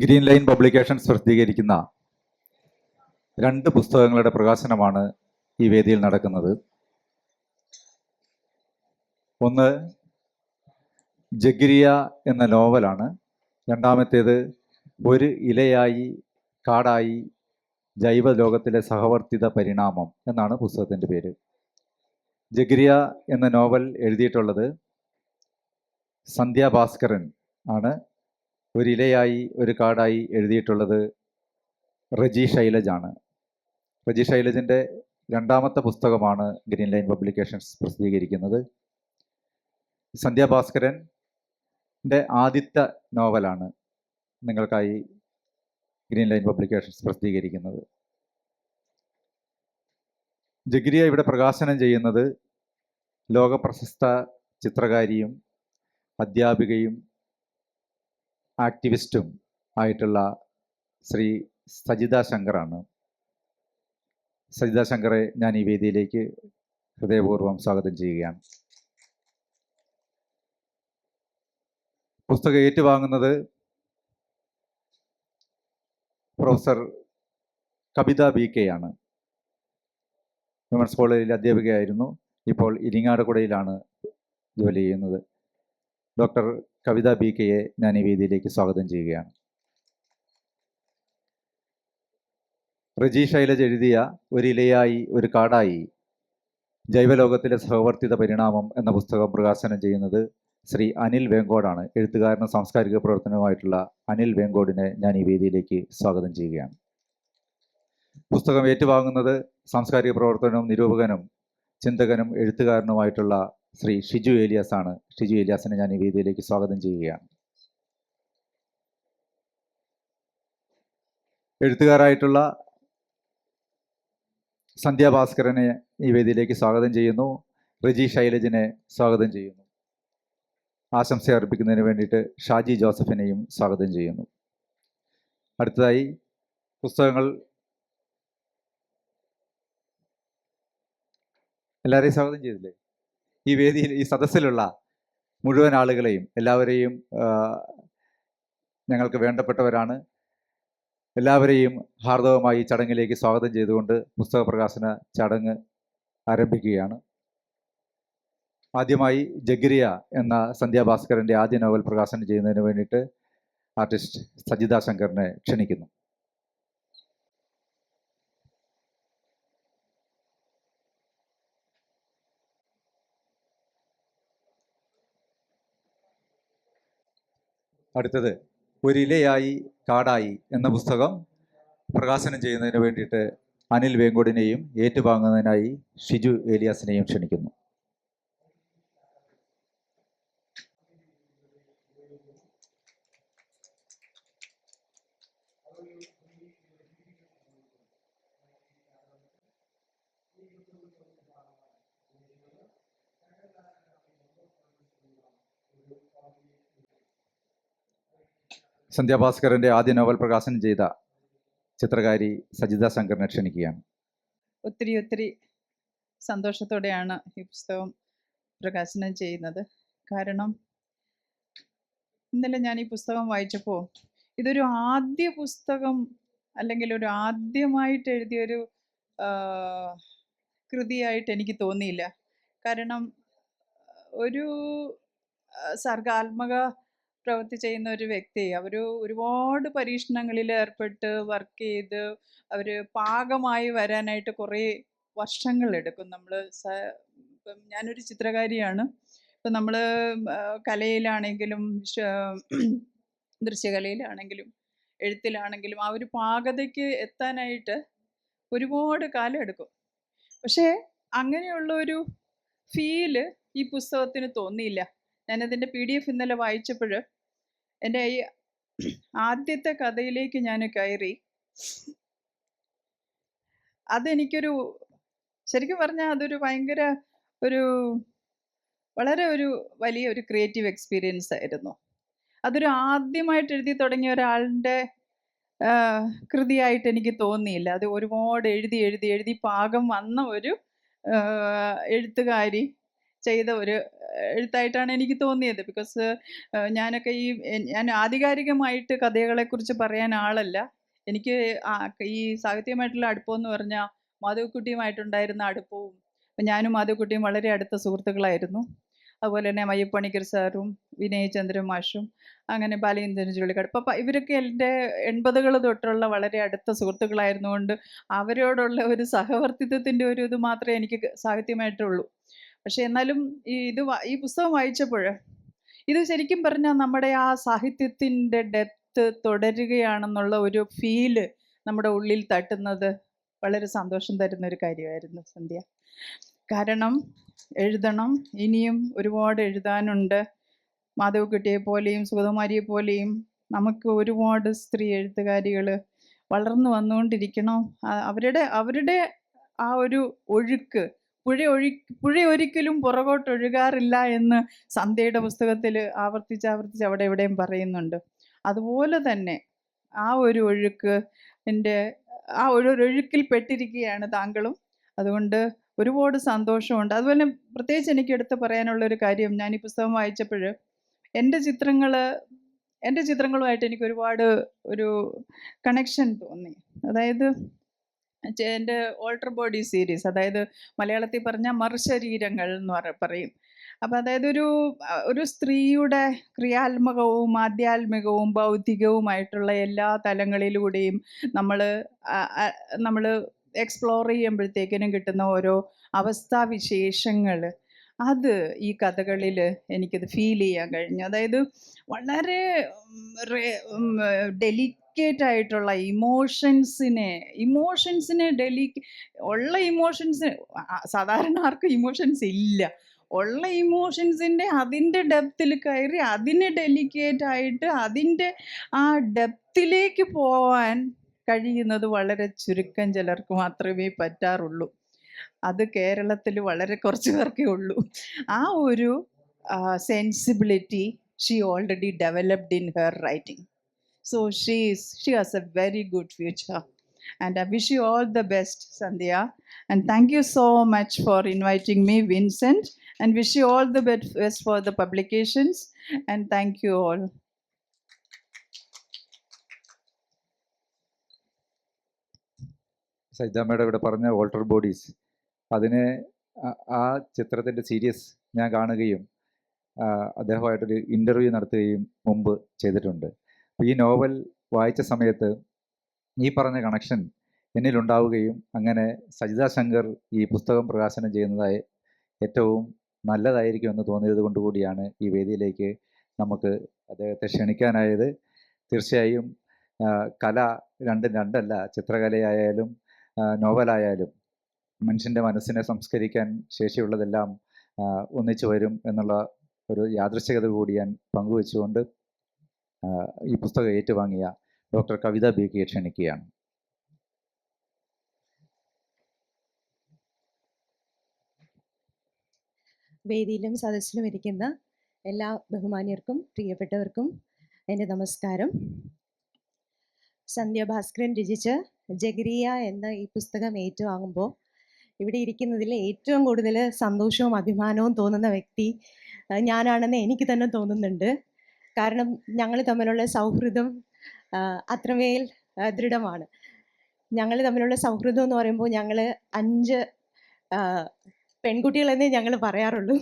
Green line publications പ്രസിദ്ധീകരിക്കുന്ന 2 പുസ്തകങ്ങളുടെ പ്രകാശനമാണ് ഈ വേദിയിൽ നടക്കുന്നത്. ഒന്ന് ജഗ്രിയ എന്ന നോവലാണ്. രണ്ടാമത്തേത് ഒരു ഇലയായി കാടായി ജൈവലോകത്തിലെ സഹവർത്തിത പരിണാമം എന്നാണ് പുസ്തകത്തിൻ്റെ പേര്. ജഗ്രിയ എന്ന നോവൽ എഴുതിയിട്ടുള്ളത് സന്ധ്യ ഭാസ്കരൻ ആണ്. ഒരു ഇലയായി ഒരു കാടായി എഴുതിയിട്ടുള്ളത് റജി ശൈലജാണ്. റജി ശൈലജിൻ്റെ രണ്ടാമത്തെ പുസ്തകമാണ് ഗ്രീൻ ലൈൻ പബ്ലിക്കേഷൻസ് പ്രസിദ്ധീകരിക്കുന്നത്. സന്ധ്യ ഭാസ്കരൻ്റെ ആദ്യത്തെ നോവലാണ് നിങ്ങൾക്കായി ഗ്രീൻ ലൈൻ പബ്ലിക്കേഷൻസ് പ്രസിദ്ധീകരിക്കുന്നത്. ജഗ്രിയ ഇവിടെ പ്രകാശനം ചെയ്യുന്നത് ലോകപ്രശസ്ത ചിത്രകാരിയും അധ്യാപികയും ആക്ടിവിസ്റ്റും ആയിട്ടുള്ള ശ്രീ സജിത ശങ്കറാണ്. സജിത ശങ്കറെ ഞാൻ ഈ വേദിയിലേക്ക് ഹൃദയപൂർവ്വം സ്വാഗതം ചെയ്യുകയാണ്. പുസ്തകം ഏറ്റുവാങ്ങുന്നത് പ്രൊഫസർ കവിത BK ആണ്. വിമൻസ് കോളേജിലെ അധ്യാപികയായിരുന്നു. ഇപ്പോൾ ഇരിങ്ങാലക്കുടയിലാണ് ജോലി ചെയ്യുന്നത്. ഡോക്ടർ കവിത BKയെ ഞാൻ ഈ വേദിയിലേക്ക് സ്വാഗതം ചെയ്യുകയാണ്. റജി ശൈലജ എഴുതിയ ഒരു ഇലയായി ഒരു കാടായി ജൈവലോകത്തിലെ സഹവർത്തിത പരിണാമം എന്ന പുസ്തകം പ്രകാശനം ചെയ്യുന്നത് ശ്രീ അനിൽ വേങ്കോടാണ്. എഴുത്തുകാരനും സാംസ്കാരിക പ്രവർത്തനവുമായിട്ടുള്ള അനിൽ വേങ്കോടിനെ ഞാൻ ഈ വേദിയിലേക്ക് സ്വാഗതം ചെയ്യുകയാണ്. പുസ്തകം ഏറ്റുവാങ്ങുന്നത് സാംസ്കാരിക പ്രവർത്തനവും നിരൂപകനും ചിന്തകനും എഴുത്തുകാരനുമായിട്ടുള്ള ശ്രീ ഷിജു ഏലിയാസ് ആണ്. ഷിജു ഏലിയാസിനെ ഞാൻ ഈ വേദിയിലേക്ക് സ്വാഗതം ചെയ്യുകയാണ്. എഴുത്തുകാരായിട്ടുള്ള സന്ധ്യ ഭാസ്കരനെ ഈ വേദിയിലേക്ക് സ്വാഗതം ചെയ്യുന്നു. റജി ശൈലജിനെ സ്വാഗതം ചെയ്യുന്നു. ആശംസ അർപ്പിക്കുന്നതിന് വേണ്ടിയിട്ട് ഷാജി ജോസഫിനെയും സ്വാഗതം ചെയ്യുന്നു. അടുത്തതായി പുസ്തകങ്ങൾ എല്ലാവരെയും സ്വാഗതം ചെയ്തില്ലേ? ഈ വേദിയിൽ ഈ സദസ്സിലുള്ള മുഴുവൻ ആളുകളെയും എല്ലാവരെയും ഞങ്ങൾക്ക് വേണ്ടപ്പെട്ടവരാണ്. എല്ലാവരെയും ഹാർദവമായി ഈ ചടങ്ങിലേക്ക് സ്വാഗതം ചെയ്തുകൊണ്ട് പുസ്തക പ്രകാശന ചടങ്ങ് ആരംഭിക്കുകയാണ്. ആദ്യമായി ജഗ്രിയ എന്ന സന്ധ്യ ഭാസ്കരൻ്റെ ആദ്യ നോവൽ പ്രകാശനം ചെയ്യുന്നതിന് വേണ്ടിയിട്ട് ആർട്ടിസ്റ്റ് സജിത ശങ്കറിനെ ക്ഷണിക്കുന്നു. അടുത്തത് ഒരു ഇലയായി കാടായി എന്ന പുസ്തകം പ്രകാശനം ചെയ്യുന്നതിന് വേണ്ടിയിട്ട് അനിൽ വേങ്കോടിനെയും ഏറ്റുവാങ്ങുന്നതിനായി ഷിജു ഏലിയാസിനെയും ക്ഷണിക്കുന്നു. സന്ധ്യ ഭാസ്കരൻ്റെ ആദ്യ നോവൽ പ്രകാശനം ചെയ്ത ചിത്രകാരി സജിത ശങ്കറിനെ ക്ഷണിക്കുകയാണ്. ഒത്തിരി സന്തോഷത്തോടെയാണ് ഈ പുസ്തകം പ്രകാശനം ചെയ്യുന്നത്. കാരണം ഇന്നലെ ഞാൻ ഈ പുസ്തകം വായിച്ചപ്പോൾ ഇതൊരു ആദ്യ പുസ്തകം അല്ലെങ്കിൽ ഒരു ആദ്യമായിട്ട് എഴുതിയൊരു കൃതിയായിട്ട് എനിക്ക് തോന്നിയില്ല. കാരണം ഒരു സർഗാത്മക പ്രവൃത്തി ചെയ്യുന്ന ഒരു വ്യക്തി അവർ ഒരുപാട് പരീക്ഷണങ്ങളിൽ ഏർപ്പെട്ട് വർക്ക് ചെയ്ത് അവർ പാകമായി വരാനായിട്ട് കുറേ വർഷങ്ങളെടുക്കും. ഇപ്പം ഞാനൊരു ചിത്രകാരിയാണ്. ഇപ്പം നമ്മൾ കലയിലാണെങ്കിലും ദൃശ്യകലയിലാണെങ്കിലും എഴുത്തിലാണെങ്കിലും ആ ഒരു പാകതയ്ക്ക് എത്താനായിട്ട് ഒരുപാട് കാലം എടുക്കും. പക്ഷേ അങ്ങനെയുള്ള ഒരു ഫീല് ഈ പുസ്തകത്തിന് തോന്നിയില്ല. ഞാനതിൻ്റെ PDF ഇന്നലെ വായിച്ചപ്പോൾ എൻ്റെ ഈ ആദ്യത്തെ കഥയിലേക്ക് ഞാൻ കയറി. അതെനിക്കൊരു ശരിക്കും പറഞ്ഞാൽ അതൊരു ഭയങ്കര വളരെ വലിയൊരു ക്രിയേറ്റീവ് എക്സ്പീരിയൻസ് ആയിരുന്നു. അതൊരു ആദ്യമായിട്ട് എഴുതി തുടങ്ങിയ ഒരാളുടെ കൃതിയായിട്ട് എനിക്ക് തോന്നിയില്ല. അത് ഒരുപാട് എഴുതി പാകം വന്ന ഒരു എഴുത്തുകാരി ചെയ്ത ഒരു എഴുത്തായിട്ടാണ് എനിക്ക് തോന്നിയത്. ബിക്കോസ് ഞാനൊക്കെ ഞാൻ ആധികാരികമായിട്ട് കഥകളെക്കുറിച്ച് പറയാൻ ആളല്ല. എനിക്ക് ഈ സാഹിത്യമായിട്ടുള്ള അടുപ്പമെന്ന് പറഞ്ഞാൽ മാധവിക്കുട്ടിയുമായിട്ടുണ്ടായിരുന്ന അടുപ്പവും, ഞാനും മാധവിക്കുട്ടിയും വളരെ അടുത്ത സുഹൃത്തുക്കളായിരുന്നു. അതുപോലെ തന്നെ മയ്യപ്പണിക്കർ സാറും വിനയ് ചന്ദ്രൻ മാഷും അങ്ങനെ ബാലചന്ദ്രൻ ചുള്ളിക്കാട് ഇവരൊക്കെ എൻ്റെ 80കൾ തൊട്ടുള്ള വളരെ അടുത്ത സുഹൃത്തുക്കളായിരുന്നുകൊണ്ട് അവരോടുള്ള ഒരു സഹവർത്തിത്വത്തിൻ്റെ ഒരു ഇത് മാത്രമേ എനിക്ക് സാഹിത്യമായിട്ടുള്ളൂ. പക്ഷെ എന്നാലും ഈ പുസ്തകം വായിച്ചപ്പോൾ ഇത് ശരിക്കും പറഞ്ഞാൽ നമ്മുടെ ആ സാഹിത്യത്തിൻ്റെ ഡെപ്ത് തുടരുകയാണെന്നുള്ള ഒരു ഫീല് നമ്മുടെ ഉള്ളിൽ തട്ടുന്നത് വളരെ സന്തോഷം തരുന്ന ഒരു കാര്യമായിരുന്നു സന്ധ്യ. കാരണം എഴുതണം, ഇനിയും ഒരുപാട് എഴുതാനുണ്ട്. മാധവിക്കുട്ടിയെ പോലെയും സുഗതകുമാരിയെ പോലെയും നമുക്ക് ഒരുപാട് സ്ത്രീ എഴുത്തുകാരികൾ വളർന്നു വന്നുകൊണ്ടിരിക്കണം. അവരുടെ ആ ഒരു ഒഴുക്ക്, പുഴ ഒരിക്കലും പുറകോട്ടൊഴുകാറില്ല എന്ന് സന്ധ്യയുടെ പുസ്തകത്തിൽ ആവർത്തിച്ച് അവിടെ എവിടെയും പറയുന്നുണ്ട്. അതുപോലെ തന്നെ ആ ഒരു ഒഴുക്ക് ആ ഒരു ഒഴുക്കിൽ പെട്ടിരിക്കുകയാണ് താങ്കളും. അതുകൊണ്ട് ഒരുപാട് സന്തോഷമുണ്ട്. അതുപോലെ പ്രത്യേകിച്ച് എനിക്ക് എടുത്ത് പറയാനുള്ളൊരു കാര്യം, ഞാൻ ഈ പുസ്തകം വായിച്ചപ്പോൾ എൻ്റെ ചിത്രങ്ങളുമായിട്ട് എനിക്ക് ഒരുപാട് ഒരു കണക്ഷൻ തോന്നി. അതായത് എൻ്റെ ഓൾട്ടർ ബോഡി സീരീസ്, അതായത് മലയാളത്തിൽ പറഞ്ഞാൽ മറുശരീരങ്ങൾ എന്ന് പറയും. അപ്പം അതായത് ഒരു സ്ത്രീയുടെ ക്രിയാത്മകവും ആധ്യാത്മികവും ബൗദ്ധികവുമായിട്ടുള്ള എല്ലാ തലങ്ങളിലൂടെയും നമ്മൾ എക്സ്പ്ലോർ ചെയ്യുമ്പോഴത്തേക്കിനും കിട്ടുന്ന ഓരോ അവസ്ഥാവിശേഷങ്ങൾ, അത് ഈ കഥകളിൽ എനിക്കത് ഫീൽ ചെയ്യാൻ കഴിഞ്ഞു. അതായത് വളരെ ഡെലിക്കേറ്റ് ആയിട്ടുള്ള ഇമോഷൻസിനെ സാധാരണ ആർക്കും ഇമോഷൻസ് ഇല്ല. ഉള്ള ഇമോഷൻസിൻ്റെ അതിൻ്റെ ഡെപ്തിൽ കയറി അതിനെ ഡെലിക്കേറ്റ് ആയിട്ട് അതിൻ്റെ ആ ഡെപ്തിലേക്ക് പോവാൻ കഴിയുന്നത് വളരെ ചുരുക്കം ചിലർക്ക് മാത്രമേ പറ്റാറുള്ളൂ. അത് കേരളത്തിൽ വളരെ കുറച്ച് പേർക്കേ ഉള്ളൂ. ആ ഒരു sensibility she already developed in her writing. So she has a very good future, and I wish you all the best, Sandhya, and thank you so much for inviting me, Vincent, and wish you all the best for the publications, and thank you all. സജിതമ്മയുടെ ഇവിടെ പറഞ്ഞ alter bodies, അതിനെ ആ ചിത്രത്തിൻ്റെ series ഞാൻ കാണുകയും അദ്ദേഹമായിട്ടൊരു interview നടത്തുകയും മുമ്പ് ചെയ്തിട്ടുണ്ട്. ഈ നോവൽ വായിച്ച സമയത്ത് ഈ പറഞ്ഞ കണക്ഷൻ എന്നിലുണ്ടാവുകയും അങ്ങനെ സജിത ശങ്കർ ഈ പുസ്തകം പ്രകാശനം ചെയ്യുന്നതായി ഏറ്റവും നല്ലതായിരിക്കുമെന്ന് തോന്നിയത് കൊണ്ടുകൂടിയാണ് ഈ വേദിയിലേക്ക് നമുക്ക് അദ്ദേഹത്തെ ക്ഷണിക്കാനായത്. തീർച്ചയായും കല രണ്ടല്ല, ചിത്രകലയായാലും നോവലായാലും മനുഷ്യൻ്റെ മനസ്സിനെ സംസ്കരിക്കാൻ ശേഷിയുള്ളതെല്ലാം ഒന്നിച്ചു വരും എന്നുള്ള ഒരു യാദൃശ്ചികത കൂടി ഞാൻ പങ്കുവെച്ചുകൊണ്ട് ഈ പുസ്തകം ഏറ്റുവാങ്ങിയ ഡോക്ടർ കവിത ബി.കെ ക്ഷണിക്കുകയാണ്. വേദിയിലും സദസ്സിലും ഇരിക്കുന്ന എല്ലാ ബഹുമാന്യർക്കും പ്രിയപ്പെട്ടവർക്കും എൻ്റെ നമസ്കാരം. സന്ധ്യ ഭാസ്കരൻ രചിച്ച ജഗരിയ എന്ന ഈ പുസ്തകം ഏറ്റുവാങ്ങുമ്പോൾ ഇവിടെ ഇരിക്കുന്നതിൽ ഏറ്റവും കൂടുതൽ സന്തോഷവും അഭിമാനവും തോന്നുന്ന വ്യക്തി ഞാനാണെന്ന് എനിക്ക് തന്നെ തോന്നുന്നുണ്ട്. കാരണം ഞങ്ങൾ തമ്മിലുള്ള സൗഹൃദം അത്രമേൽ ദൃഢമാണ്. ഞങ്ങൾ തമ്മിലുള്ള സൗഹൃദം എന്ന് പറയുമ്പോൾ ഞങ്ങൾ 5 പെൺകുട്ടികളെന്നേ ഞങ്ങൾ പറയാറുള്ളൂ.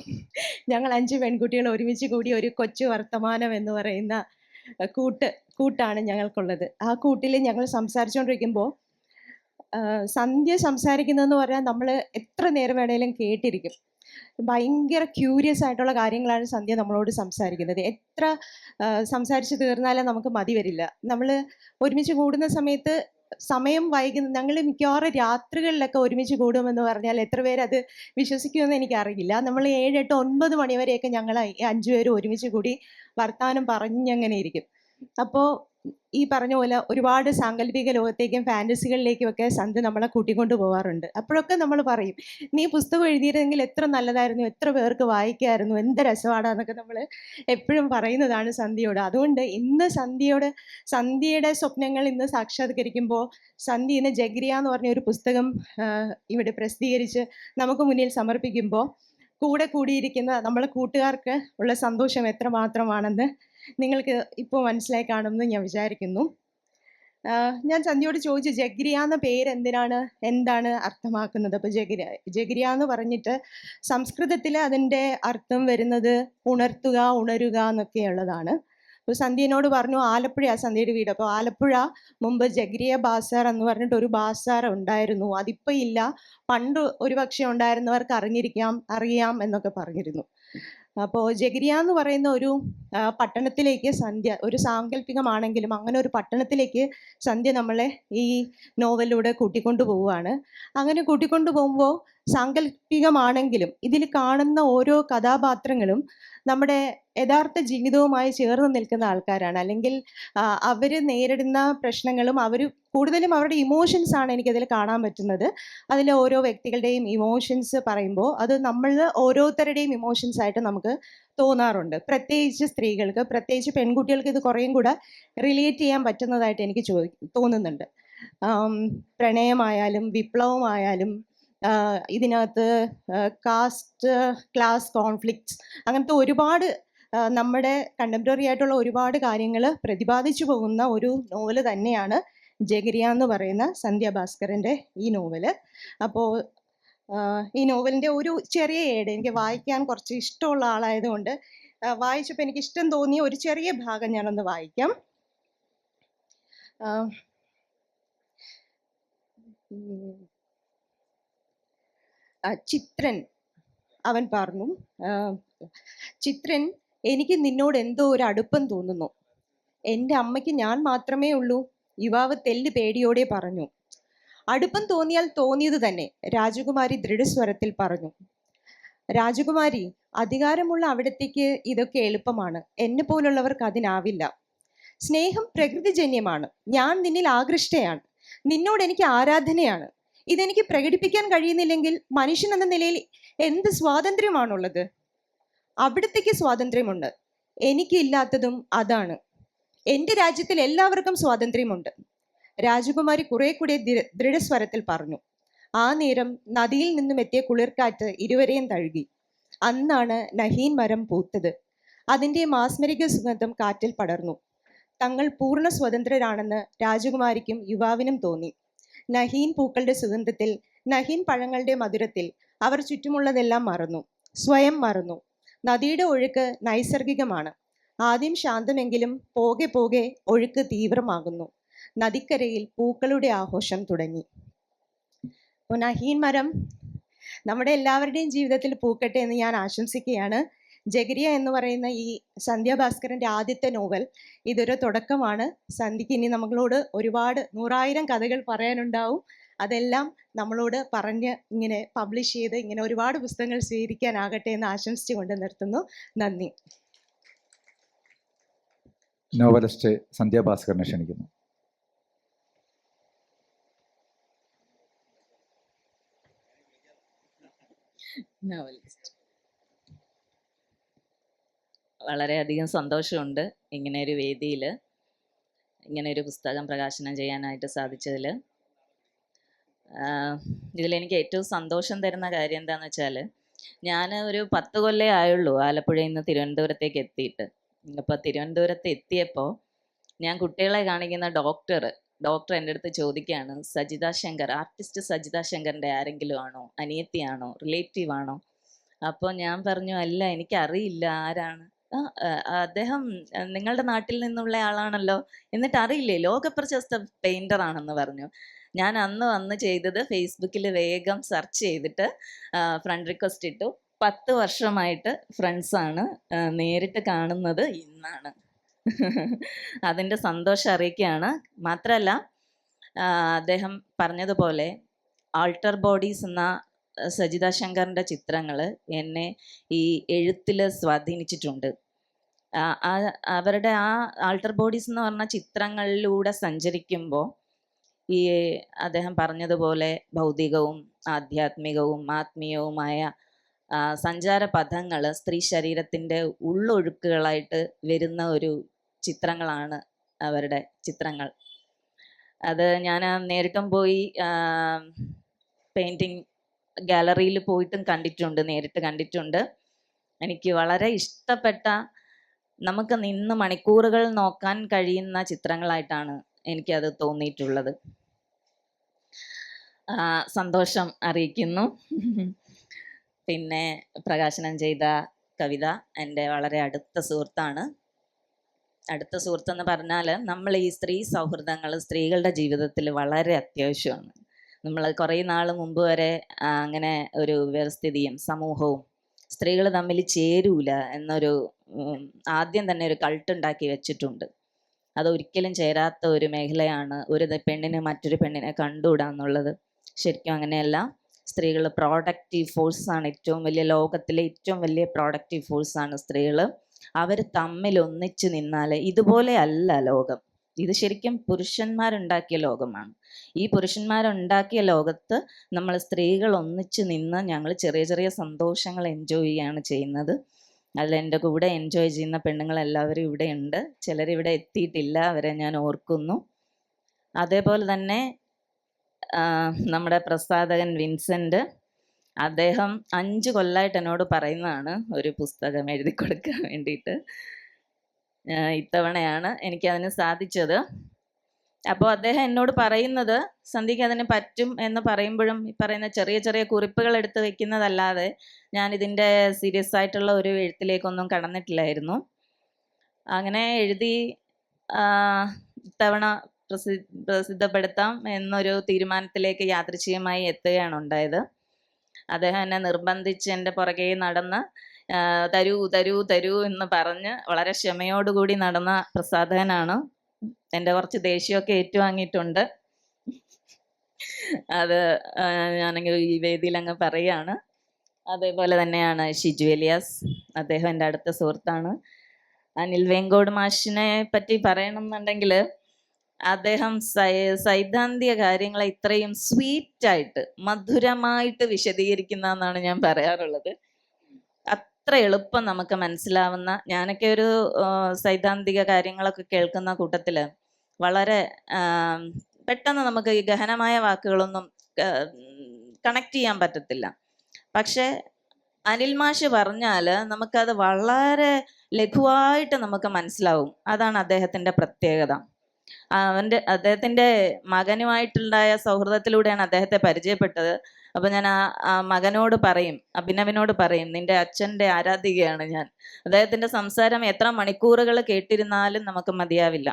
ഞങ്ങൾ 5 പെൺകുട്ടികൾ ഒരുമിച്ച് കൂടി ഒരു കൊച്ചു വർത്തമാനം എന്ന് പറയുന്ന കൂട്ടാണ് ഞങ്ങൾക്കുള്ളത്. ആ കൂട്ടിൽ ഞങ്ങൾ സംസാരിച്ചുകൊണ്ടിരിക്കുമ്പോൾ സന്ധ്യ സംസാരിക്കുന്നതെന്ന് പറഞ്ഞാൽ നമ്മൾ എത്ര നേരം വേണേലും കേട്ടിരിക്കും. ഭയങ്കര ക്യൂരിയസ് ആയിട്ടുള്ള കാര്യങ്ങളാണ് സന്ധ്യ നമ്മളോട് സംസാരിക്കുന്നത്. എത്ര സംസാരിച്ച് തീർന്നാലും നമുക്ക് മതി വരില്ല. നമ്മൾ ഒരുമിച്ച് കൂടുന്ന സമയത്ത് സമയം വൈകുന്ന ഞങ്ങൾ മിക്കവാറും രാത്രികളിലൊക്കെ ഒരുമിച്ച് കൂടുമെന്ന് പറഞ്ഞാൽ എത്ര പേരത് വിശ്വസിക്കുമെന്ന് എനിക്കറിയില്ല. നമ്മൾ 7, 8, 9 മണിവരെയൊക്കെ ഞങ്ങൾ 5 പേരും ഒരുമിച്ച് കൂടി വർത്തമാനം പറഞ്ഞങ്ങനെ ഇരിക്കും. അപ്പോൾ ഈ പറഞ്ഞ പോലെ ഒരുപാട് സാങ്കല്പിക ലോകത്തേക്കും ഫാൻറ്റസികളിലേക്കും ഒക്കെ സന്ധ്യ നമ്മളെ കൂട്ടിക്കൊണ്ട് പോകാറുണ്ട്. അപ്പോഴൊക്കെ നമ്മൾ പറയും, നീ പുസ്തകം എഴുതിയിരുന്നെങ്കിൽ എത്ര നല്ലതായിരുന്നു, എത്ര പേർക്ക് വായിക്കായിരുന്നു, എന്ത് രസമാണെന്നൊക്കെ നമ്മൾ എപ്പോഴും പറയുന്നതാണ് സന്ധ്യയോട്. അതുകൊണ്ട് ഇന്ന് സന്ധ്യയുടെ സ്വപ്നങ്ങൾ ഇന്ന് സാക്ഷാത്കരിക്കുമ്പോൾ സന്ധ്യ ഇന്ന് ജഗരിയ എന്ന് പറഞ്ഞ ഒരു പുസ്തകം ഇവിടെ പ്രസിദ്ധീകരിച്ച് നമുക്ക് മുന്നിൽ സമർപ്പിക്കുമ്പോൾ കൂടെ കൂടിയിരിക്കുന്ന നമ്മളെ കൂട്ടുകാർക്ക് ഉള്ള സന്തോഷം എത്രമാത്രമാണെന്ന് നിങ്ങൾക്ക് ഇപ്പോൾ മനസ്സിലായി കാണുമെന്ന് ഞാൻ വിചാരിക്കുന്നു. ഞാൻ സന്ധ്യയോട് ചോദിച്ചു, ജഗ്രിയ എന്ന പേര് എന്താണ് അർത്ഥമാക്കുന്നത്? അപ്പോൾ ജഗ്രിയ എന്ന് പറഞ്ഞിട്ട് സംസ്കൃതത്തിൽ അതിൻ്റെ അർത്ഥം വരുന്നത് ഉണർത്തുക, ഉണരുക എന്നൊക്കെയുള്ളതാണ്. അപ്പോൾ സന്ധ്യനോട് പറഞ്ഞു ആലപ്പുഴയാണ് സന്ധ്യയുടെ വീട്. അപ്പോൾ ആലപ്പുഴ മുമ്പ് ജഗ്രിയ ബാസാർ എന്ന് പറഞ്ഞിട്ട് ഒരു ബാസാർ ഉണ്ടായിരുന്നു, അതിപ്പോൾ ഇല്ല, പണ്ട് ഒരു പക്ഷേ ഉണ്ടായിരുന്നവർക്ക് അറിയാം എന്നൊക്കെ പറഞ്ഞിരുന്നു. അപ്പോൾ ജഗരിയ എന്ന് പറയുന്ന ഒരു പട്ടണത്തിലേക്ക് സന്ധ്യ, ഒരു സാങ്കല്പികമാണെങ്കിലും അങ്ങനെ ഒരു പട്ടണത്തിലേക്ക് സന്ധ്യ നമ്മളെ ഈ നോവലിലൂടെ കൂട്ടിക്കൊണ്ടു പോവുകയാണ്. അങ്ങനെ കൂട്ടിക്കൊണ്ടു പോകുമ്പോൾ സാങ്കല്പികമാണെങ്കിലും ഇതിൽ കാണുന്ന ഓരോ കഥാപാത്രങ്ങളും നമ്മുടെ യഥാർത്ഥ ജീവിതവുമായി ചേർന്ന് നിൽക്കുന്ന ആൾക്കാരാണ്. അല്ലെങ്കിൽ അവർ നേരിടുന്ന പ്രശ്നങ്ങളും കൂടുതലും അവരുടെ ഇമോഷൻസ് ആണ് എനിക്കതിൽ കാണാൻ പറ്റുന്നത്. അതിൽ ഓരോ വ്യക്തികളുടെയും ഇമോഷൻസ് പറയുമ്പോൾ അത് നമ്മൾ ഓരോരുത്തരുടെയും ഇമോഷൻസ് ആയിട്ട് നമുക്ക് തോന്നാറുണ്ട്. പ്രത്യേകിച്ച് സ്ത്രീകൾക്ക്, പ്രത്യേകിച്ച് പെൺകുട്ടികൾക്ക് ഇത് കുറേയും കൂടെ റിലേറ്റ് ചെയ്യാൻ പറ്റുന്നതായിട്ട് എനിക്ക് തോന്നുന്നുണ്ട്. പ്രണയമായാലും വിപ്ലവമായാലും ഇതിനകത്ത് ക്ലാസ് കോൺഫ്ലിക്ട്സ്, അങ്ങനത്തെ ഒരുപാട് നമ്മുടെ കണ്ടംപററി ആയിട്ടുള്ള ഒരുപാട് കാര്യങ്ങൾ പ്രതിപാദിച്ചു പോകുന്ന ഒരു നോവല് തന്നെയാണ് ജഗരിയ എന്ന് പറയുന്ന സന്ധ്യ ഭാസ്കറിൻ്റെ ഈ നോവല്. അപ്പോൾ ഈ നോവലിൻ്റെ ഒരു ചെറിയ എനിക്ക് വായിക്കാൻ കുറച്ച് ഇഷ്ടമുള്ള ആളായതുകൊണ്ട് വായിച്ചപ്പോൾ എനിക്ക് ഇഷ്ടം തോന്നിയ ഒരു ചെറിയ ഭാഗം ഞാനൊന്ന് വായിക്കാം. ചിത്രൻ അവൻ പറഞ്ഞു, ചിത്രൻ, എനിക്ക് നിന്നോട് എന്തോ ഒരു അടുപ്പം തോന്നുന്നു. എൻ്റെ അമ്മയ്ക്ക് ഞാൻ മാത്രമേ ഉള്ളൂ. യുവാവ് തെല്ല് പേടിയോടെ പറഞ്ഞു. അടുപ്പം തോന്നിയാൽ തോന്നിയത് തന്നെ, രാജകുമാരി ദൃഢസ്വരത്തിൽ പറഞ്ഞു. രാജകുമാരി, അധികാരമുള്ള അവിടത്തേക്ക് ഇതൊക്കെ എളുപ്പമാണ്, എന്നെ പോലുള്ളവർക്ക് അതിനാവില്ല. സ്നേഹം പ്രകൃതിജന്യമാണ്. ഞാൻ നിന്നിൽ ആകൃഷ്ടയാണ്, നിന്നോട് എനിക്ക് ആരാധനയാണ്. ഇതെനിക്ക് പ്രകടിപ്പിക്കാൻ കഴിയുന്നില്ലെങ്കിൽ മനുഷ്യൻ എന്ന നിലയിൽ എന്ത് സ്വാതന്ത്ര്യമാണുള്ളത്? അവിടത്തേക്ക് സ്വാതന്ത്ര്യമുണ്ട്, എനിക്കില്ലാത്തതും അതാണ്. എൻ്റെ രാജ്യത്തിൽ എല്ലാവർക്കും സ്വാതന്ത്ര്യമുണ്ട്. രാജകുമാരി കുറെ കൂടെ ദൃഢസ്വരത്തിൽ പറഞ്ഞു. ആ നേരം നദിയിൽ നിന്നും എത്തിയ കുളിർക്കാറ്റ് ഇരുവരെയും തഴുകി. അന്നാണ് നഹീൻ മരം പൂത്തത്. അതിൻ്റെ മാസ്മരിക സുഗന്ധം കാറ്റിൽ പടർന്നു. തങ്ങൾ പൂർണ്ണ സ്വതന്ത്രരാണെന്ന് രാജകുമാരിക്കും യുവാവിനും തോന്നി. നഹീൻ പൂക്കളുടെ സുഗന്ധത്തിൽ, നഹീൻ പഴങ്ങളുടെ മധുരത്തിൽ അവർ ചുറ്റുമുള്ളതെല്ലാം മറന്നു, സ്വയം മറന്നു. നദിയുടെ ഒഴുക്ക് നൈസർഗികമാണ്. ആദ്യം ശാന്തമെങ്കിലും പോകെ പോകെ ഒഴുക്ക് തീവ്രമാകുന്നു. നദിക്കരയിൽ പൂക്കളുടെ ആഘോഷം തുടങ്ങി. അപ്പോൾ നഹീൻ മരം നമ്മുടെ എല്ലാവരുടെയും ജീവിതത്തിൽ പൂക്കട്ടെ എന്ന് ഞാൻ ആശംസിക്കുകയാണ്. ജഗരിയ എന്ന് പറയുന്ന ഈ സന്ധ്യ ഭാസ്കറിൻ്റെ ആദ്യത്തെ നോവൽ ഇതൊരു തുടക്കമാണ്. സന്ധ്യയ്ക്ക് ഇനി നമ്മളോട് ഒരുപാട് 100,000 കഥകൾ പറയാനുണ്ടാവും. അതെല്ലാം നമ്മളോട് പറഞ്ഞ് ഇങ്ങനെ പബ്ലിഷ് ചെയ്ത് ഇങ്ങനെ ഒരുപാട് പുസ്തകങ്ങൾ സ്വീകരിക്കാനാകട്ടെ എന്ന് ആശംസിച്ചുകൊണ്ട് നിർത്തുന്നു. നന്ദി. നോവലിസ്റ്റ് സന്ധ്യ ഭാസ്കറിനെ ക്ഷണിക്കുന്നു. നോവലിസ്റ്റ്, വളരെയധികം സന്തോഷമുണ്ട് ഇങ്ങനെ ഒരു വേദിയിൽ ഇങ്ങനെ ഒരു പുസ്തകം പ്രകാശനം ചെയ്യാനായിട്ട് സാധിച്ചതിൽ. ഇതിലെനിക്ക് ഏറ്റവും സന്തോഷം തരുന്ന കാര്യം എന്താണെന്ന് വെച്ചാൽ, ഞാൻ ഒരു 10 കൊല്ലമേ ആയുള്ളൂ ആലപ്പുഴയിൽ നിന്ന് തിരുവനന്തപുരത്തേക്ക് എത്തിയിട്ട്. അപ്പോൾ തിരുവനന്തപുരത്ത് എത്തിയപ്പോൾ ഞാൻ കുട്ടികളെ കാണിക്കുന്ന ഡോക്ടർ എൻ്റെ അടുത്ത് ചോദിക്കുകയാണ്, സജിത ശങ്കർ, ആർട്ടിസ്റ്റ് സജിത ശങ്കറിൻ്റെ ആരെങ്കിലും ആണോ, അനിയത്തിയാണോ, റിലേറ്റീവ് ആണോ? അപ്പോൾ ഞാൻ പറഞ്ഞു, അല്ല, എനിക്കറിയില്ല ആരാണ്. അദ്ദേഹം നിങ്ങളുടെ നാട്ടിൽ നിന്നുള്ള ആളാണല്ലോ, എന്നിട്ട് അറിയില്ലേ, ലോകപ്രശസ്ത പെയിൻ്റർ ആണെന്ന് പറഞ്ഞു. ഞാൻ അന്ന് ചെയ്തത് ഫേസ്ബുക്കിൽ വേഗം സെർച്ച് ചെയ്തിട്ട് ഫ്രണ്ട് റിക്വസ്റ്റ് ഇട്ടു. 10 വർഷമായിട്ട് ഫ്രണ്ട്സാണ്, നേരിട്ട് കാണുന്നത് ഇന്നാണ്. അതിൻ്റെ സന്തോഷം അറിയിക്കുകയാണ്. മാത്രമല്ല, അദ്ദേഹം പറഞ്ഞതുപോലെ ആൾട്ടർ ബോഡീസ് എന്ന സജിത ശങ്കറിൻ്റെ ചിത്രങ്ങൾ എന്നെ ഈ എഴുത്തിൽ സ്വാധീനിച്ചിട്ടുണ്ട്. അവരുടെ ആ ആൾട്ടർ ബോഡീസ് എന്ന് പറഞ്ഞ ചിത്രങ്ങളിലൂടെ സഞ്ചരിക്കുമ്പോൾ ഈ അദ്ദേഹം പറഞ്ഞതുപോലെ ഭൗതികവും ആധ്യാത്മികവും ആത്മീയവുമായ സഞ്ചാരപഥങ്ങൾ സ്ത്രീ ശരീരത്തിൻ്റെ ഉള്ളൊഴുക്കുകളായിട്ട് വരുന്ന ഒരു ചിത്രങ്ങളാണ് അവരുടെ ചിത്രങ്ങൾ. അത് ഞാൻ നേരിട്ടും പോയി പെയിൻറ്റിങ് ഗാലറിയിൽ പോയിട്ടും കണ്ടിട്ടുണ്ട്, നേരിട്ട് കണ്ടിട്ടുണ്ട്. എനിക്ക് വളരെ ഇഷ്ടപ്പെട്ട, നമുക്ക് നിന്ന് മണിക്കൂറുകൾ നോക്കാൻ കഴിയുന്ന ചിത്രങ്ങളായിട്ടാണ് എനിക്കത് തോന്നിയിട്ടുള്ളത്. സന്തോഷം അറിയിക്കുന്നു. പിന്നെ പ്രകാശനം ചെയ്ത കവിത എൻ്റെ വളരെ അടുത്ത സുഹൃത്താണ്. അടുത്ത സുഹൃത്തെന്ന് പറഞ്ഞാൽ നമ്മൾ ഈ സ്ത്രീ സൗഹൃദങ്ങൾ സ്ത്രീകളുടെ ജീവിതത്തിൽ വളരെ അത്യാവശ്യമാണ്. നമ്മൾ കുറേ നാൾ മുമ്പ് വരെ അങ്ങനെ ഒരു വ്യവസ്ഥിതിയും സമൂഹവും സ്ത്രീകൾ തമ്മിൽ ചേരൂല എന്നൊരു ആദ്യം തന്നെ ഒരു കൾട്ടുണ്ടാക്കി വെച്ചിട്ടുണ്ട്. അതൊരിക്കലും ചേരാത്ത ഒരു മേഖലയാണ് ഒരു പെണ്ണിന് മറ്റൊരു പെണ്ണിനെ കണ്ടുകൂടാ എന്നുള്ളത്. ശരിക്കും അങ്ങനെയല്ല. സ്ത്രീകൾ പ്രോഡക്റ്റീവ് ഫോഴ്സാണ്. ഏറ്റവും വലിയ, ലോകത്തിലെ ഏറ്റവും വലിയ പ്രോഡക്റ്റീവ് ഫോഴ്സാണ് സ്ത്രീകൾ. അവർ തമ്മിൽ ഒന്നിച്ചു നിന്നാൽ ഇതുപോലെ അല്ല ലോകം. ഇത് ശരിക്കും പുരുഷന്മാരുണ്ടാക്കിയ ലോകമാണ്. ഈ പുരുഷന്മാരുണ്ടാക്കിയ ലോകത്ത് നമ്മൾ സ്ത്രീകൾ ഒന്നിച്ചു നിന്ന് ഞങ്ങൾ ചെറിയ ചെറിയ സന്തോഷങ്ങൾ എൻജോയ് ചെയ്യുകയാണ് ചെയ്യുന്നത്. അതിൽ എൻ്റെ കൂടെ എൻജോയ് ചെയ്യുന്ന പെണ്ണുങ്ങളെല്ലാവരും ഇവിടെ ഉണ്ട്. ചിലരിവിടെ എത്തിയിട്ടില്ല, അവരെ ഞാൻ ഓർക്കുന്നു. അതേപോലെ തന്നെ നമ്മുടെ പ്രസാധകൻ വിൻസെൻ്റ്, അദ്ദേഹം 5 കൊല്ലമായിട്ട് എന്നോട് പറയുന്നതാണ് ഒരു പുസ്തകം എഴുതി കൊടുക്കാൻ വേണ്ടിയിട്ട്. ഇത്തവണയാണ് എനിക്കതിന് സാധിച്ചത്. അപ്പോൾ അദ്ദേഹം എന്നോട് പറയുന്നത്, സന്ധ്യയ്ക്ക് അതിന് പറ്റും എന്ന് പറയുമ്പോഴും ഈ പറയുന്ന ചെറിയ ചെറിയ കുറിപ്പുകൾ എടുത്ത് വെക്കുന്നതല്ലാതെ ഞാനിതിൻ്റെ സീരിയസ് ആയിട്ടുള്ള ഒരു എഴുത്തിലേക്കൊന്നും കടന്നിട്ടില്ലായിരുന്നു. അങ്ങനെ എഴുതി ഇത്തവണ പ്രസിദ്ധപ്പെടുത്താം എന്നൊരു തീരുമാനത്തിലേക്ക് യാദൃച്ഛികമായി എത്തുകയാണ് ഉണ്ടായത്. അദ്ദേഹം എന്നെ നിർബന്ധിച്ച് എൻ്റെ പുറകെ നടന്ന് തരൂ തരൂ തരൂ എന്ന് പറഞ്ഞ് വളരെ ക്ഷമയോടുകൂടി നടന്ന പ്രസാധകനാണ്. എൻ്റെ കുറച്ച് ദേഷ്യമൊക്കെ ഏറ്റുവാങ്ങിയിട്ടുണ്ട്. അത് ഞാനെങ്കിൽ ഈ വേദിയിൽ അങ്ങ് പറയുകയാണ്. അതേപോലെ തന്നെയാണ് ഷിജു എലിയാസ്, അദ്ദേഹം എൻ്റെ അടുത്ത സുഹൃത്താണ്. അനിൽ വേങ്കോട് മാഷിനെ പറ്റി പറയണമെന്നുണ്ടെങ്കിൽ അദ്ദേഹം സൈദ്ധാന്തിക കാര്യങ്ങളെ ഇത്രയും സ്വീറ്റായിട്ട് മധുരമായിട്ട് വിശദീകരിക്കുന്നതെന്നാണ് ഞാൻ പറയാറുള്ളത്. അത്ര എളുപ്പം നമുക്ക് മനസ്സിലാവുന്ന, ഞാനൊക്കെ ഒരു സൈദ്ധാന്തിക കാര്യങ്ങളൊക്കെ കേൾക്കുന്ന കൂട്ടത്തിൽ വളരെ പെട്ടെന്ന് നമുക്ക് ഈ ഗഹനമായ വാക്കുകളൊന്നും കണക്ട് ചെയ്യാൻ പറ്റത്തില്ല. പക്ഷേ അനിൽ മാഷ് പറഞ്ഞാൽ നമുക്കത് വളരെ ലഘുവായിട്ട് നമുക്ക് മനസ്സിലാവും. അതാണ് അദ്ദേഹത്തിൻ്റെ പ്രത്യേകത. അദ്ദേഹത്തിൻ്റെ മകനുമായിട്ടുണ്ടായ സൗഹൃദത്തിലൂടെയാണ് അദ്ദേഹത്തെ പരിചയപ്പെട്ടത്. അപ്പോൾ ഞാൻ ആ മകനോട് പറയും, അഭിനവിനോട് പറയും, നിന്റെ അച്ഛൻ്റെ ആരാധികയാണ് ഞാൻ. അദ്ദേഹത്തിൻ്റെ സംസാരം എത്ര മണിക്കൂറുകൾ കേട്ടിരുന്നാലും നമുക്ക് മതിയാവില്ല.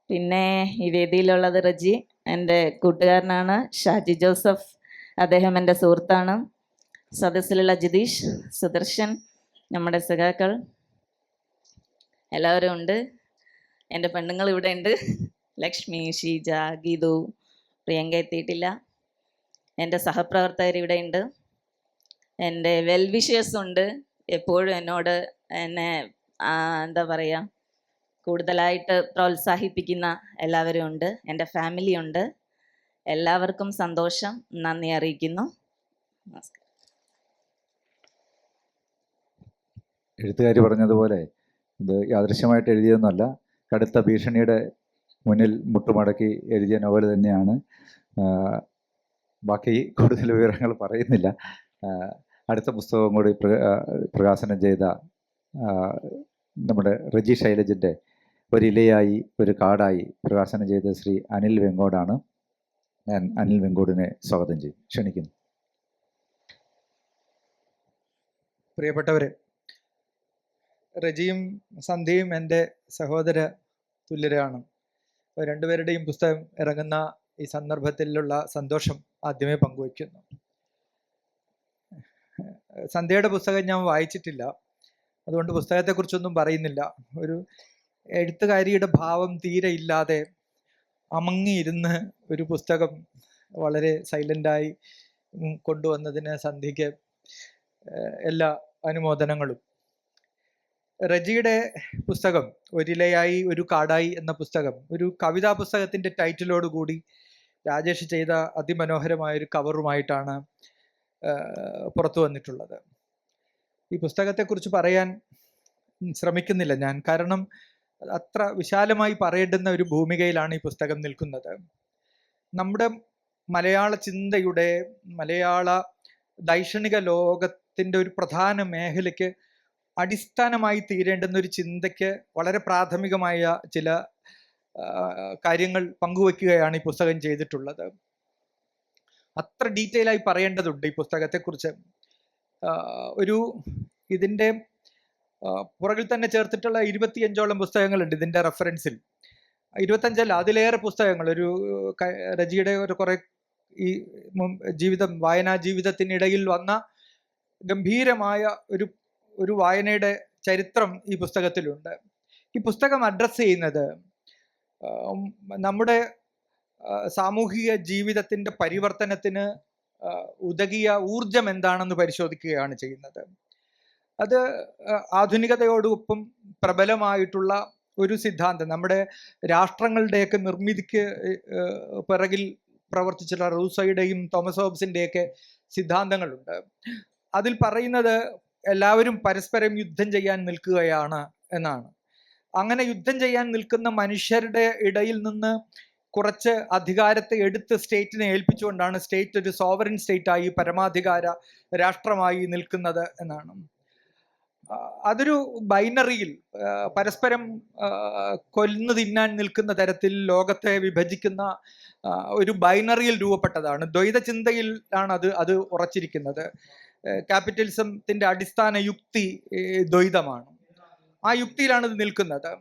പിന്നെ ഈ വേദിയിലുള്ളത് റജി, എൻ്റെ കൂട്ടുകാരനാണ്. ഷാജി ജോസഫ്, അദ്ദേഹം എൻ്റെ സുഹൃത്താണ്. സദസ്സിലുള്ള ജിതീഷ്, സുദർശൻ, നമ്മുടെ സഖാക്കൾ എല്ലാവരും ഉണ്ട്. എൻ്റെ പെണ്ണുങ്ങൾ ഇവിടെ ഉണ്ട്. ലക്ഷ്മി, ഷീജ, ഗീതു, പ്രിയങ്ക എത്തിയിട്ടില്ല. എൻ്റെ സഹപ്രവർത്തകർ ഇവിടെ ഉണ്ട്. എൻ്റെ വെൽവിഷേഴ്സ് ഉണ്ട്. എപ്പോഴും എന്നോട് എന്നെ എന്താ പറയുക, കൂടുതലായിട്ട് പ്രോത്സാഹിപ്പിക്കുന്ന എല്ലാവരും ഉണ്ട്. എൻ്റെ ഫാമിലി ഉണ്ട്. എല്ലാവർക്കും സന്തോഷം, നന്ദി അറിയിക്കുന്നു. നമസ്കാരം. എഴുത്തുകാരി പറഞ്ഞതുപോലെ ഇത് യാദൃശ്യമായിട്ട് എഴുതിയതൊന്നുമല്ല. കടുത്ത ഭീഷണിയുടെ മുന്നിൽ മുട്ടുമടക്കി എഴുതിയ നോവൽ തന്നെയാണ്. ബാക്കി കൂടുതൽ വിവരങ്ങൾ പറയുന്നില്ല. അടുത്ത പുസ്തകം കൂടി പ്രകാശനം ചെയ്ത നമ്മുടെ റജി ശൈലജിൻ്റെ ഒരിലയായി ഒരു കാടായി പ്രകാശനം ചെയ്ത ശ്രീ അനിൽ വെങ്കോടാണ്. ഞാൻ അനിൽ വെങ്കോടിനെ സ്വാഗതം ചെയ്യും, ക്ഷണിക്കുന്നു. പ്രിയപ്പെട്ടവരെ, റജിയും സന്ധ്യയും എൻ്റെ സഹോദര തുല്യരാണ്. രണ്ടുപേരുടെയും പുസ്തകം ഇറങ്ങുന്ന ഈ സന്ദർഭത്തിലുള്ള സന്തോഷം ആദ്യമേ പങ്കുവയ്ക്കുന്നു. സന്ധ്യയുടെ പുസ്തകം ഞാൻ വായിച്ചിട്ടില്ല, അതുകൊണ്ട് പുസ്തകത്തെക്കുറിച്ചൊന്നും പറയുന്നില്ല. ഒരു എഴുത്തുകാരിയുടെ ഭാവം തീരെ ഇല്ലാതെ അമങ്ങിയിരുന്ന് ഒരു പുസ്തകം വളരെ സൈലൻ്റായി കൊണ്ടുവന്നതിന് സന്ധ്യയ്ക്ക് എല്ലാ അനുമോദനങ്ങളും. റജിയുടെ പുസ്തകം ഒരിലയായി ഒരു കാടായി എന്ന പുസ്തകം ഒരു കവിതാ പുസ്തകത്തിൻ്റെ ടൈറ്റിലോടുകൂടി രാജേഷ് ചെയ്ത അതിമനോഹരമായൊരു കവറുമായിട്ടാണ് പുറത്തു വന്നിട്ടുള്ളത്. ഈ പുസ്തകത്തെക്കുറിച്ച് പറയാൻ ശ്രമിക്കുന്നില്ല ഞാൻ, കാരണം അത്ര വിശാലമായി പറയേണ്ടുന്ന ഒരു ഭൂമികയിലാണ് ഈ പുസ്തകം നിൽക്കുന്നത്. നമ്മുടെ മലയാള ചിന്തയുടെ, മലയാള ദൈക്ഷണിക ലോകത്തിൻ്റെ ഒരു പ്രധാന മേഖലയ്ക്ക് അടിസ്ഥാനമായി തീരേണ്ടുന്ന ഒരു ചിന്തയ്ക്ക് വളരെ പ്രാഥമികമായ ചില കാര്യങ്ങൾ പങ്കുവെക്കുകയാണ് ഈ പുസ്തകം ചെയ്തിട്ടുള്ളത്. അത്ര ഡീറ്റെയിൽ ആയി പറയേണ്ടതുണ്ട് ഈ പുസ്തകത്തെക്കുറിച്ച്. ഇതിൻ്റെ പുറകിൽ തന്നെ ചേർത്തിട്ടുള്ള 25ഓളം പുസ്തകങ്ങളുണ്ട് ഇതിൻ്റെ റെഫറൻസിൽ. 25 അതിലേറെ പുസ്തകങ്ങൾ റജിയുടെ കുറെ ഈ വായനാ ജീവിതത്തിനിടയിൽ വന്ന ഗംഭീരമായ ഒരു വായനയുടെ ചരിത്രം ഈ പുസ്തകത്തിലുണ്ട്. ഈ പുസ്തകം അഡ്രസ്സ് ചെയ്യുന്നത് നമ്മുടെ സാമൂഹിക ജീവിതത്തിൻ്റെ പരിവർത്തനത്തിന് ഉതകിയ ഊർജം എന്താണെന്ന് പരിശോധിക്കുകയാണ് ചെയ്യുന്നത്. അത് ആധുനികതയോടൊപ്പം പ്രബലമായിട്ടുള്ള ഒരു സിദ്ധാന്തം, നമ്മുടെ രാഷ്ട്രങ്ങളുടെയൊക്കെ നിർമ്മിതിക്ക് പിറകിൽ പ്രവർത്തിച്ചിട്ടുള്ള റൂസോയുടെയും തോമസ് ഹോബ്സിൻ്റെയൊക്കെ സിദ്ധാന്തങ്ങളുണ്ട്. അതിൽ പറയുന്നത് എല്ലാവരും പരസ്പരം യുദ്ധം ചെയ്യാൻ നിൽക്കുകയാണ് എന്നാണ്. അങ്ങനെ യുദ്ധം ചെയ്യാൻ നിൽക്കുന്ന മനുഷ്യരുടെ ഇടയിൽ നിന്ന് കുറച്ച് അധികാരത്തെ എടുത്ത് സ്റ്റേറ്റിനെ ഏൽപ്പിച്ചുകൊണ്ടാണ് സ്റ്റേറ്റ് ഒരു സോവറിൻ സ്റ്റേറ്റായി, പരമാധികാര രാഷ്ട്രമായി നിൽക്കുന്നത് എന്നാണ്. അതൊരു ബൈനറിയിൽ പരസ്പരം കൊല്ലുന്നു തിന്നാൻ നിൽക്കുന്ന തരത്തിൽ ലോകത്തെ വിഭജിക്കുന്ന ഒരു ബൈനറിയിൽ രൂപപ്പെട്ടതാണ്. ദ്വൈത ചിന്തയിലാണ് അത് ഉറച്ചിരിക്കുന്നത്. ക്യാപിറ്റലിസത്തിൻ്റെ അടിസ്ഥാന യുക്തി ദ്വൈതമാണ്. ആ യുക്തിയിലാണ് ഇത് നിൽക്കുന്നത്.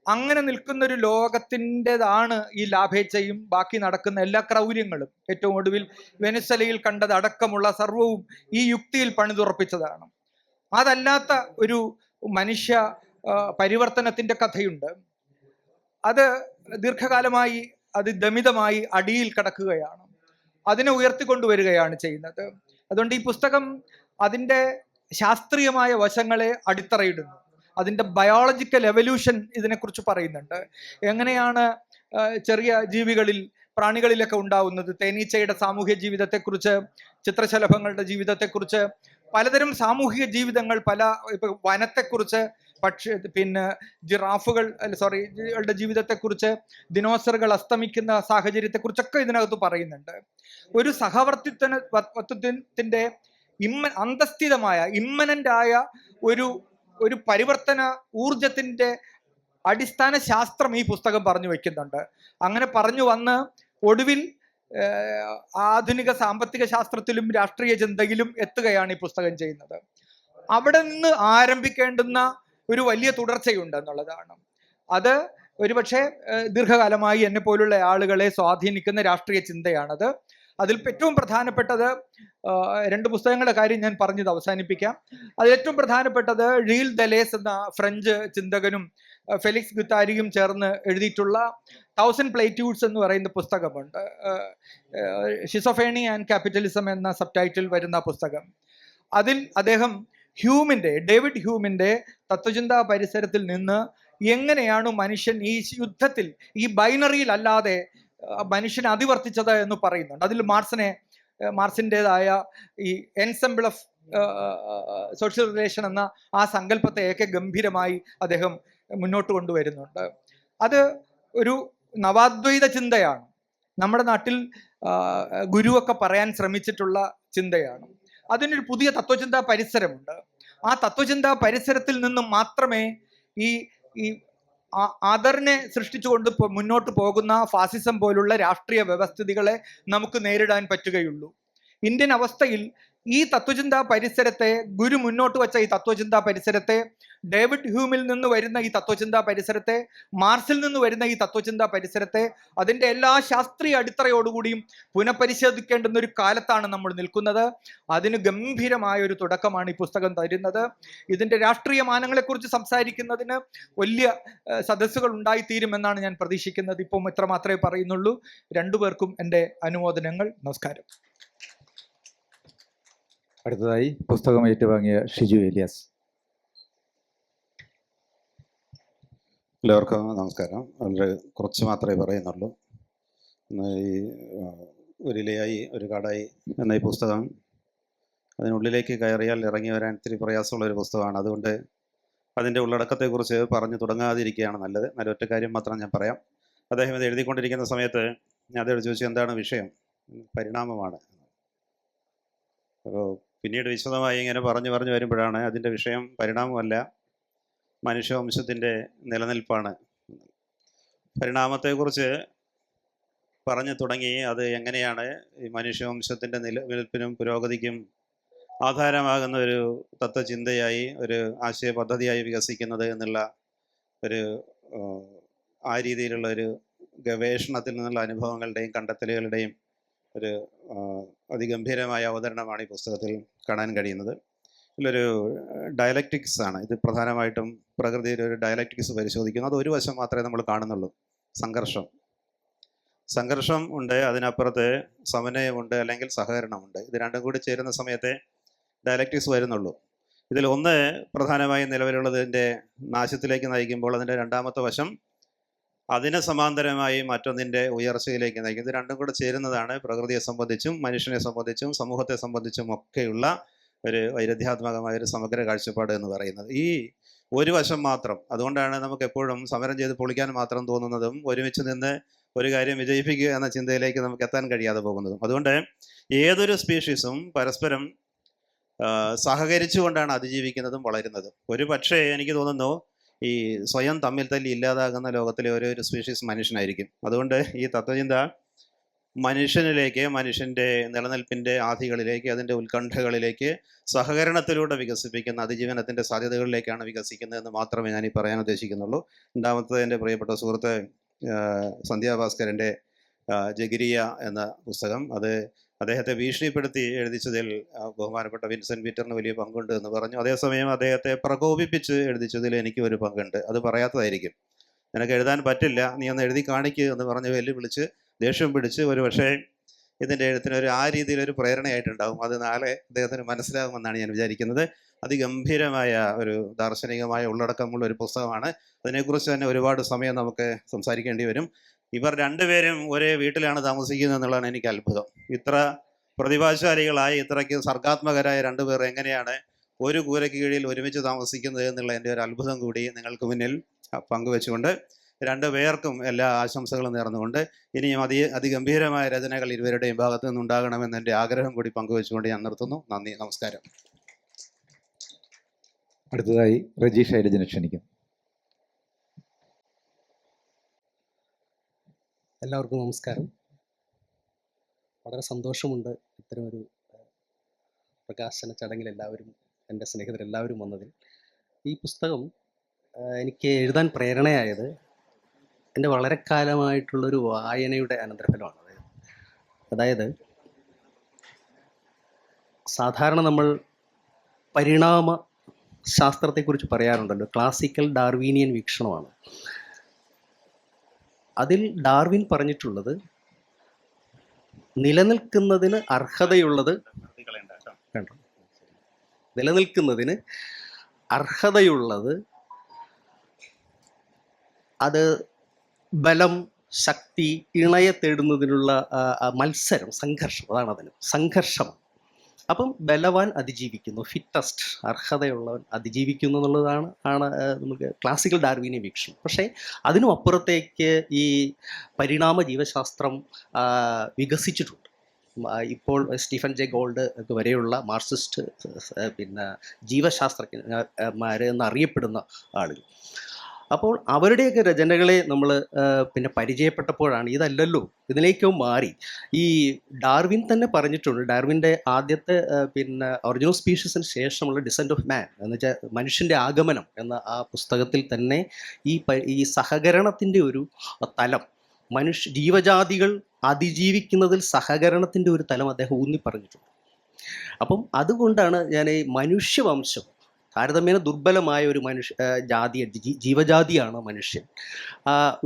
അങ്ങനെ നിൽക്കുന്ന ഒരു ലോകത്തിൻ്റെതാണ് ഈ ലാഭേച്ഛയും ബാക്കി നടക്കുന്ന എല്ലാ ക്രൗര്യങ്ങളും. ഏറ്റവും ഒടുവിൽ വെനിസ്വലയിൽ കണ്ടത് അടക്കമുള്ള സർവവും ഈ യുക്തിയിൽ പണിതുറപ്പിച്ചതാണ്. അതല്ലാത്ത ഒരു മനുഷ്യ പരിവർത്തനത്തിൻ്റെ കഥയുണ്ട്. അത് ദീർഘകാലമായി അത് ദമിതമായി അടിയിൽ കിടക്കുകയാണ്. അതിനെ ഉയർത്തിക്കൊണ്ടുവരികയാണ് ചെയ്യുന്നത്. അതുകൊണ്ട് ഈ പുസ്തകം അതിൻ്റെ ശാസ്ത്രീയമായ വശങ്ങളെ അടിത്തറയിടുന്നു. അതിൻ്റെ ബയോളജിക്കൽ എവല്യൂഷൻ ഇതിനെക്കുറിച്ച് പറയുന്നുണ്ട്. എങ്ങനെയാണ് ചെറിയ ജീവികളിൽ, പ്രാണികളിലൊക്കെ ഉണ്ടാവുന്നത്, തേനീച്ചയുടെ സാമൂഹ്യ ജീവിതത്തെക്കുറിച്ച്, ചിത്രശലഭങ്ങളുടെ ജീവിതത്തെക്കുറിച്ച്, പലതരം സാമൂഹിക ജീവിതങ്ങൾ, ഇപ്പൊ വനത്തെക്കുറിച്ച്, ജിറാഫുകളുടെ ജീവിതത്തെക്കുറിച്ച്, ദിനോസറുകൾ അസ്തമിക്കുന്ന സാഹചര്യത്തെക്കുറിച്ചൊക്കെ ഇതിനകത്ത് പറയുന്നുണ്ട്. ഒരു സഹവർത്തിത്വത്തിൻ്റെ അന്തസ്ഥിതമായ ഇമ്മനൻ്റായ ഒരു പരിവർത്തന ഊർജത്തിൻ്റെ അടിസ്ഥാന ശാസ്ത്രം ഈ പുസ്തകം പറഞ്ഞു വയ്ക്കുന്നുണ്ട്. അങ്ങനെ പറഞ്ഞു വന്ന് ഒടുവിൽ ആധുനിക സാമ്പത്തിക ശാസ്ത്രത്തിലും രാഷ്ട്രീയ ചിന്തയിലും എത്തുകയാണ് ഈ പുസ്തകം ചെയ്യുന്നത്. അവിടെ നിന്ന് ആരംഭിക്കേണ്ടുന്ന ഒരു വലിയ തുടർച്ചയുണ്ട് എന്നുള്ളതാണ്. അത് ഒരുപക്ഷെ ദീർഘകാലമായി എന്നെ പോലുള്ള ആളുകളെ സ്വാധീനിക്കുന്ന രാഷ്ട്രീയ ചിന്തയാണത്. അതിൽ ഏറ്റവും പ്രധാനപ്പെട്ടത് 2 പുസ്തകങ്ങളുടെ കാര്യം ഞാൻ പറഞ്ഞത് അവസാനിപ്പിക്കാം. അതിൽ ഏറ്റവും പ്രധാനപ്പെട്ടത് ഴീൽ ദലേസ് എന്ന ഫ്രഞ്ച് ചിന്തകനും ഫെലിക്സ് ഗുത്താരിയും ചേർന്ന് എഴുതിയിട്ടുള്ള 1000 പ്ലേറ്റ്യൂഡ്സ് എന്ന് പറയുന്ന പുസ്തകമുണ്ട്. ഷിസോഫേണി ആൻഡ് ക്യാപിറ്റലിസം എന്ന സബ് ടൈറ്റിൽ വരുന്ന പുസ്തകം. അതിൽ അദ്ദേഹം ഡേവിഡ് ഹ്യൂമിൻ്റെ തത്വചിന്താ പരിസരത്തിൽ നിന്ന് എങ്ങനെയാണ് മനുഷ്യൻ ഈ യുദ്ധത്തിൽ, ഈ ബൈനറിയിൽ അല്ലാതെ മനുഷ്യനെ അതിവർത്തിച്ചത് എന്ന് പറയുന്നുണ്ട്. അതിൽ മാർസിൻ്റെതായ ഈ എൻസെമ്പിൾ ഓഫ് സോഷ്യൽ റിലേഷൻ എന്ന ആ സങ്കല്പത്തെയൊക്കെ ഗംഭീരമായി അദ്ദേഹം മുന്നോട്ട് കൊണ്ടുവരുന്നുണ്ട്. അത് ഒരു നവാദ്വൈത ചിന്തയാണ്. നമ്മുടെ നാട്ടിൽ ഗുരുവൊക്കെ പറയാൻ ശ്രമിച്ചിട്ടുള്ള ചിന്തയാണ്. അതിനൊരു പുതിയ തത്വചിന്താ പരിസരമുണ്ട്. ആ തത്വചിന്താ പരിസരത്തിൽ നിന്നും മാത്രമേ ഈ ആദറിനെ സൃഷ്ടിച്ചുകൊണ്ട് മുന്നോട്ട് പോകുന്ന ഫാസിസം പോലുള്ള രാഷ്ട്രീയ വ്യവസ്ഥിതികളെ നമുക്ക് നേരിടാൻ പറ്റുകയുള്ളൂ. ഇന്ത്യൻ അവസ്ഥയിൽ ഈ തത്വചിന്താ പരിസരത്തെ, ഗുരു മുന്നോട്ട് വച്ച ഈ തത്വചിന്താ പരിസരത്തെ, ഡേവിഡ് ഹ്യൂമിൽ നിന്ന് വരുന്ന ഈ തത്വചിന്താ പരിസരത്തെ, മാർസിൽ നിന്ന് വരുന്ന ഈ തത്വചിന്താ പരിസരത്തെ അതിൻ്റെ എല്ലാ ശാസ്ത്രീയ അടിത്തറയോടുകൂടിയും പുനഃപരിശോധിക്കേണ്ടുന്ന ഒരു കാലത്താണ് നമ്മൾ നിൽക്കുന്നത്. അതിന് ഗംഭീരമായ ഒരു തുടക്കമാണ് ഈ പുസ്തകം തരുന്നത്. ഇതിൻ്റെ രാഷ്ട്രീയ മാനങ്ങളെക്കുറിച്ച് സംസാരിക്കുന്നതിന് വലിയ സദസ്സുകൾ ഉണ്ടായിത്തീരുമെന്നാണ് ഞാൻ പ്രതീക്ഷിക്കുന്നത്. ഇപ്പം ഇത്ര മാത്രമേ പറയുന്നുള്ളൂ. 2 പേർക്കും എൻ്റെ അനുമോദനങ്ങൾ. നമസ്കാരം. അടുത്തതായി പുസ്തകം ഏറ്റുവാങ്ങിയ ഷിജു എലിയാസ്. എല്ലാവർക്കും നമസ്കാരം. വളരെ കുറച്ച് മാത്രമേ പറയുന്നുള്ളൂ. ഈ ഒരിലയായി ഒരു കാടായി എന്ന ഈ പുസ്തകം അതിനുള്ളിലേക്ക് കയറിയാൽ ഇറങ്ങി വരാൻ ഇത്തിരി പ്രയാസമുള്ളൊരു പുസ്തകമാണ്. അതുകൊണ്ട് അതിൻ്റെ ഉള്ളടക്കത്തെക്കുറിച്ച് പറഞ്ഞു തുടങ്ങാതിരിക്കുകയാണ് നല്ലത്. ഒറ്റ കാര്യം മാത്രം ഞാൻ പറയാം. അദ്ദേഹം ഇത് എഴുതിക്കൊണ്ടിരിക്കുന്ന സമയത്ത് ഞാൻ അദ്ദേഹം ചോദിച്ചു എന്താണ് വിഷയം. പരിണാമമാണ്. അപ്പോൾ പിന്നീട് വിശദമായി ഇങ്ങനെ പറഞ്ഞു വരുമ്പോഴാണ് അതിൻ്റെ വിഷയം പരിണാമമല്ല, മനുഷ്യവംശത്തിൻ്റെ നിലനിൽപ്പാണ്. പരിണാമത്തെക്കുറിച്ച് പറഞ്ഞു തുടങ്ങി അത് എങ്ങനെയാണ് ഈ മനുഷ്യവംശത്തിൻ്റെ നിലനിൽപ്പിനും പുരോഗതിക്കും ആധാരമാകുന്ന ഒരു തത്വചിന്തയായി, ഒരു ആശയ പദ്ധതിയായി വികസിക്കുന്നത് എന്നുള്ള ഒരു ആ രീതിയിലുള്ള ഒരു ഗവേഷണത്തിൽ നിന്നുള്ള അനുഭവങ്ങളുടെയും കണ്ടെത്തലുകളുടെയും ഒരു അതിഗംഭീരമായ അവതരണമാണ് ഈ പുസ്തകത്തിൽ കാണാൻ കഴിയുന്നത്. ഇതിലൊരു ഡയലക്റ്റിക്സ് ആണ് ഇത്. പ്രധാനമായിട്ടും പ്രകൃതിയുടെ ഒരു ഡയലക്റ്റിക്സ് പരിശോധിക്കുന്നു. അത് ഒരു വശം മാത്രമേ നമ്മൾ കാണുന്നുള്ളൂ, സംഘർഷം ഉണ്ട്, അതിനപ്പുറത്ത് സമന്വയമുണ്ട്, അല്ലെങ്കിൽ സഹകരണമുണ്ട്. ഇത് രണ്ടും കൂടി ചേരുന്ന സമയത്തെ ഡയലക്റ്റിക്സ് വരുന്നുള്ളൂ. ഇതിൽ ഒന്ന് പ്രധാനമായും നിലവിലുള്ളതിൻ്റെ നാശത്തിലേക്ക് നയിക്കുമ്പോൾ അതിൻ്റെ രണ്ടാമത്തെ വശം അതിന് സമാന്തരമായി മറ്റൊന്നിൻ്റെ ഉയർച്ചയിലേക്ക് നയിക്കും. ഇത് രണ്ടും കൂടെ ചേരുന്നതാണ് പ്രകൃതിയെ സംബന്ധിച്ചും മനുഷ്യനെ സംബന്ധിച്ചും സമൂഹത്തെ സംബന്ധിച്ചും ഒക്കെയുള്ള ഒരു വൈരുദ്ധ്യാത്മകമായ ഒരു സമഗ്ര കാഴ്ചപ്പാട് എന്ന് പറയുന്നത്. ഈ ഒരു വശം മാത്രം, അതുകൊണ്ടാണ് നമുക്ക് എപ്പോഴും സമരം ചെയ്ത് പൊളിക്കാൻ മാത്രം തോന്നുന്നതും ഒരുമിച്ച് നിന്ന് ഒരു കാര്യം വിജയിപ്പിക്കുക എന്ന ചിന്തയിലേക്ക് നമുക്ക് എത്താൻ കഴിയാതെ പോകുന്നതും. അതുകൊണ്ട് ഏതൊരു സ്പീഷീസും പരസ്പരം സഹകരിച്ചുകൊണ്ടാണ് അതിജീവിക്കുന്നതും വളരുന്നതും. ഒരു പക്ഷേ എനിക്ക് തോന്നുന്നു ഈ സ്വയം തമ്മിൽ തല്ലി ഇല്ലാതാകുന്ന ലോകത്തിലെ ഒരു സ്പീഷീസ് മനുഷ്യനായിരിക്കും. അതുകൊണ്ട് ഈ തത്വചിന്ത മനുഷ്യനിലേക്ക്, മനുഷ്യൻ്റെ നിലനിൽപ്പിൻ്റെ ആധികളിലേക്ക്, അതിൻ്റെ ഉത്കണ്ഠകളിലേക്ക് സഹകരണത്തിലൂടെ വികസിപ്പിക്കുന്ന അതിജീവനത്തിൻ്റെ സാധ്യതകളിലേക്കാണ് വികസിക്കുന്നതെന്ന് മാത്രമേ ഞാൻ ഈ പറയാൻ ഉദ്ദേശിക്കുന്നുള്ളൂ. രണ്ടാമത്തെ എൻ്റെ പ്രിയപ്പെട്ട സുഹൃത്ത് സന്ധ്യാഭാസ്കരൻ്റെ ജഗിരിയ എന്ന പുസ്തകം, അത് അദ്ദേഹത്തെ ഭീഷണിപ്പെടുത്തി എഴുതിച്ചതിൽ ബഹുമാനപ്പെട്ട വിൻസെൻ്റ് പീറ്ററിന് വലിയ പങ്കുണ്ട് എന്ന് പറഞ്ഞു. അതേസമയം അദ്ദേഹത്തെ പ്രകോപിപ്പിച്ച് എഴുതിച്ചതിൽ എനിക്ക് ഒരു പങ്കുണ്ട്. അത് പറയാത്തതായിരിക്കും. നിനക്ക് എഴുതാൻ പറ്റില്ല, നീ ഒന്ന് എഴുതി കാണിക്കുക എന്ന് പറഞ്ഞ് വെല്ലുവിളിച്ച് ദേഷ്യം പിടിച്ച് ഒരു പക്ഷേ ഇതിൻ്റെ എഴുത്തിന് ആ രീതിയിലൊരു പ്രേരണയായിട്ടുണ്ടാകും. അത് നാളെ അദ്ദേഹത്തിന് മനസ്സിലാകുമെന്നാണ് ഞാൻ വിചാരിക്കുന്നത്. അതിഗംഭീരമായ ഒരു ദാർശനികമായ ഉള്ളടക്കമുള്ള ഒരു പുസ്തകമാണ്. അതിനെക്കുറിച്ച് തന്നെ ഒരുപാട് സമയം നമുക്ക് സംസാരിക്കേണ്ടി വരും. ഇവർ രണ്ടുപേരും ഒരേ വീട്ടിലാണ് താമസിക്കുന്നത് എന്നുള്ളതാണ് എനിക്ക് അത്ഭുതം. ഇത്ര പ്രതിഭാശാലികളായി, ഇത്രയ്ക്ക് സർഗാത്മകരായ രണ്ടുപേർ എങ്ങനെയാണ് ഒരു കൂരയ്ക്ക് കീഴിൽ ഒരുമിച്ച് താമസിക്കുന്നത് എന്നുള്ള എൻ്റെ ഒരു അത്ഭുതം കൂടി നിങ്ങൾക്ക് മുന്നിൽ പങ്കുവെച്ചുകൊണ്ട് രണ്ടുപേർക്കും എല്ലാ ആശംസകളും നേർന്നുകൊണ്ട് ഇനിയും അതിഗംഭീരമായ രചനകൾ ഇരുവരുടെയും ഭാഗത്തു നിന്നുണ്ടാകണമെന്ന് എൻ്റെ ആഗ്രഹം കൂടി പങ്കുവെച്ചുകൊണ്ട് ഞാൻ നിർത്തുന്നു. നന്ദി, നമസ്കാരം. അടുത്തതായി റജി ശൈലജനെ ക്ഷണിക്കും. എല്ലാവർക്കും നമസ്കാരം. വളരെ സന്തോഷമുണ്ട് ഇത്തരമൊരു പ്രകാശന ചടങ്ങിൽ എല്ലാവരും, എൻ്റെ സ്നേഹിതരെല്ലാവരും വന്നതിൽ. ഈ പുസ്തകം എനിക്ക് എഴുതാൻ പ്രേരണയായത് എൻ്റെ വളരെ കാലമായിട്ടുള്ളൊരു വായനയുടെ അനന്തരഫലമാണ്. അതായത് സാധാരണ നമ്മൾ പരിണാമ ശാസ്ത്രത്തെക്കുറിച്ച് പറയാറുണ്ടല്ലോ, ക്ലാസിക്കൽ ഡാർവീനിയൻ വീക്ഷണമാണ്. അതിൽ ഡാർവിൻ പറഞ്ഞിട്ടുള്ളത് നിലനിൽക്കുന്നതിന് അർഹതയുള്ളത് അത് ബലം, ശക്തി, ഇണയെ തേടുന്നതിനുള്ള മത്സരം, സംഘർഷം, അതാണ് അതിന് സംഘർഷം. അപ്പം ബലവാൻ അതിജീവിക്കുന്നു, ഫിറ്റസ്റ്റ്, അർഹതയുള്ളവൻ അതിജീവിക്കുന്നു എന്നുള്ളതാണ് നമുക്ക് ക്ലാസിക്കൽ ഡാർവീനിയൻ വീക്ഷണം. പക്ഷേ അതിനും അപ്പുറത്തേക്ക് ഈ പരിണാമ ജീവശാസ്ത്രം വികസിച്ചിട്ടുണ്ട്. ഇപ്പോൾ സ്റ്റീഫൻ ജെ ഗോൾഡ് വരെയുള്ള മാർക്സിസ്റ്റ് ജീവശാസ്ത്രജ്ഞന്മാർ എന്നറിയപ്പെടുന്ന ആളുകൾ. അപ്പോൾ അവരുടെയൊക്കെ രചനകളെ നമ്മൾ പരിചയപ്പെട്ടപ്പോഴാണ് ഇതല്ലല്ലോ, ഇതിലേക്കും മാറി. ഈ ഡാർവിൻ തന്നെ പറഞ്ഞിട്ടുണ്ട്, ഡാർവിൻ്റെ ആദ്യത്തെ ഒറിജിനൽ സ്പീഷീസിന് ശേഷമുള്ള ഡിസെൻറ്റ് ഓഫ് മാൻ എന്ന് വെച്ചാൽ മനുഷ്യൻ്റെ ആഗമനം എന്ന ആ പുസ്തകത്തിൽ തന്നെ ഈ സഹകരണത്തിൻ്റെ ഒരു തലം, ജീവജാതികൾ അതിജീവിക്കുന്നതിൽ സഹകരണത്തിൻ്റെ ഒരു തലം അദ്ദേഹം ഊന്നി പറഞ്ഞിട്ടുണ്ട്. അപ്പം അതുകൊണ്ടാണ് ഞാൻ ഈ മനുഷ്യവംശം താരതമ്യേന ദുർബലമായ ഒരു ജീവജാതിയാണ് മനുഷ്യൻ.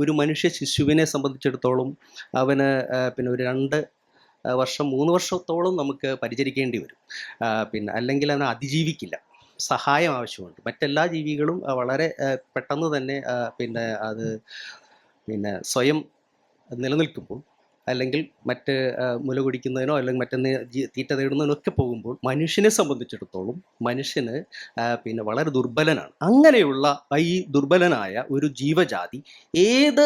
ഒരു മനുഷ്യ ശിശുവിനെ സംബന്ധിച്ചിടത്തോളം അവന് ഒരു 2 വർഷം 3 വർഷത്തോളം നമുക്ക് പരിചരിക്കേണ്ടി വരും. അല്ലെങ്കിൽ അവനെ അതിജീവിക്കില്ല, സഹായം ആവശ്യമുണ്ട്. മറ്റെല്ലാ ജീവികളും വളരെ പെട്ടെന്ന് തന്നെ അത് സ്വയം നിലനിൽക്കുമ്പോൾ, അല്ലെങ്കിൽ മറ്റ് മുല കുടിക്കുന്നതിനോ അല്ലെങ്കിൽ മറ്റൊന്ന് തീറ്റ തേടുന്നതിനോ ഒക്കെ പോകുമ്പോൾ മനുഷ്യനെ സംബന്ധിച്ചിടത്തോളം മനുഷ്യന് വളരെ ദുർബലനാണ്. അങ്ങനെയുള്ള ഈ ദുർബലനായ ഒരു ജീവജാതി ഏത്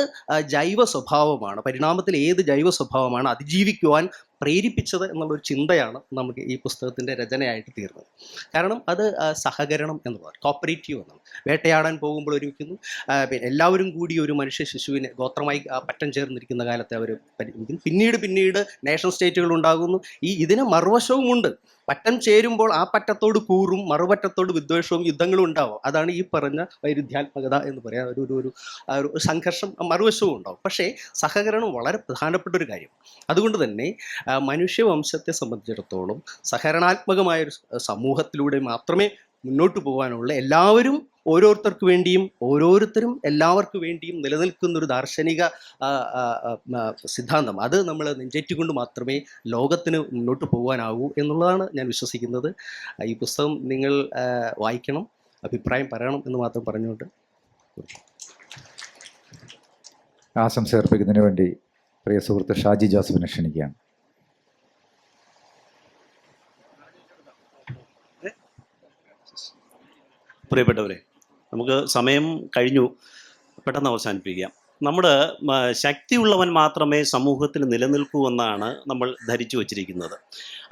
ജൈവ സ്വഭാവമാണ്, പരിണാമത്തിൽ ഏത് ജൈവ സ്വഭാവമാണ് അതിജീവിക്കുവാൻ പ്രേരിപ്പിച്ചത് എന്നുള്ളൊരു ചിന്തയാണ് നമുക്ക് ഈ പുസ്തകത്തിൻ്റെ രചനയായിട്ട് തീർന്നത്. കാരണം അത് സഹകരണം എന്ന് പറയും, കോപ്പറേറ്റീവ് എന്നാണ്. വേട്ടയാടാൻ പോകുമ്പോൾ ഒരുമിക്കുന്നു, പിന്നെ എല്ലാവരും കൂടി ഒരു മനുഷ്യ ശിശുവിനെ ഗോത്രമായി പറ്റം ചേർന്നിരിക്കുന്ന കാലത്തെ അവർ പരിഗണിക്കുന്നു. പിന്നീട് നേഷൻ സ്റ്റേറ്റുകൾ ഉണ്ടാകുന്നു. ഇതിന് മറുവശവുമുണ്ട്. പറ്റം ചേരുമ്പോൾ ആ പറ്റത്തോട് കൂറും മറുപറ്റത്തോട് വിദ്വേഷവും യുദ്ധങ്ങളും ഉണ്ടാവും. അതാണ് ഈ പറഞ്ഞ വൈരുദ്ധ്യാത്മകത എന്ന് പറയാം. ഒരു സംഘർഷം മറുവശവും ഉണ്ടാവും. പക്ഷേ സഹകരണം വളരെ പ്രധാനപ്പെട്ട ഒരു കാര്യം. അതുകൊണ്ട് തന്നെ മനുഷ്യവംശത്തെ സംബന്ധിച്ചിടത്തോളം സഹകരണാത്മകമായൊരു സമൂഹത്തിലൂടെ മാത്രമേ മുന്നോട്ട് പോകാനുള്ള, എല്ലാവരും ഓരോരുത്തരും എല്ലാവർക്കും വേണ്ടിയും നിലനിൽക്കുന്നൊരു ദാർശനിക സിദ്ധാന്തം, അത് നമ്മൾ നെഞ്ചേറ്റിക്കൊണ്ട് മാത്രമേ ലോകത്തിന് മുന്നോട്ട് പോകാനാവൂ എന്നുള്ളതാണ് ഞാൻ വിശ്വസിക്കുന്നത്. ഈ പുസ്തകം നിങ്ങൾ വായിക്കണം, അഭിപ്രായം പറയണം എന്ന് മാത്രം പറഞ്ഞുകൊണ്ട് ആശംസ അർപ്പിക്കുന്നതിന് വേണ്ടി പ്രിയ സുഹൃത്ത് ഷാജി ജോസഫിനെ ക്ഷണിക്കുകയാണ്. പ്രിയപ്പെട്ടവരെ, നമുക്ക് സമയം കഴിഞ്ഞു, പെട്ടെന്ന് അവസാനിപ്പിക്കാം. നമ്മുടെ ശക്തിയുള്ളവൻ മാത്രമേ സമൂഹത്തിൽ നിലനിൽക്കൂ എന്നാണ് നമ്മൾ ധരിച്ചു വച്ചിരിക്കുന്നത്.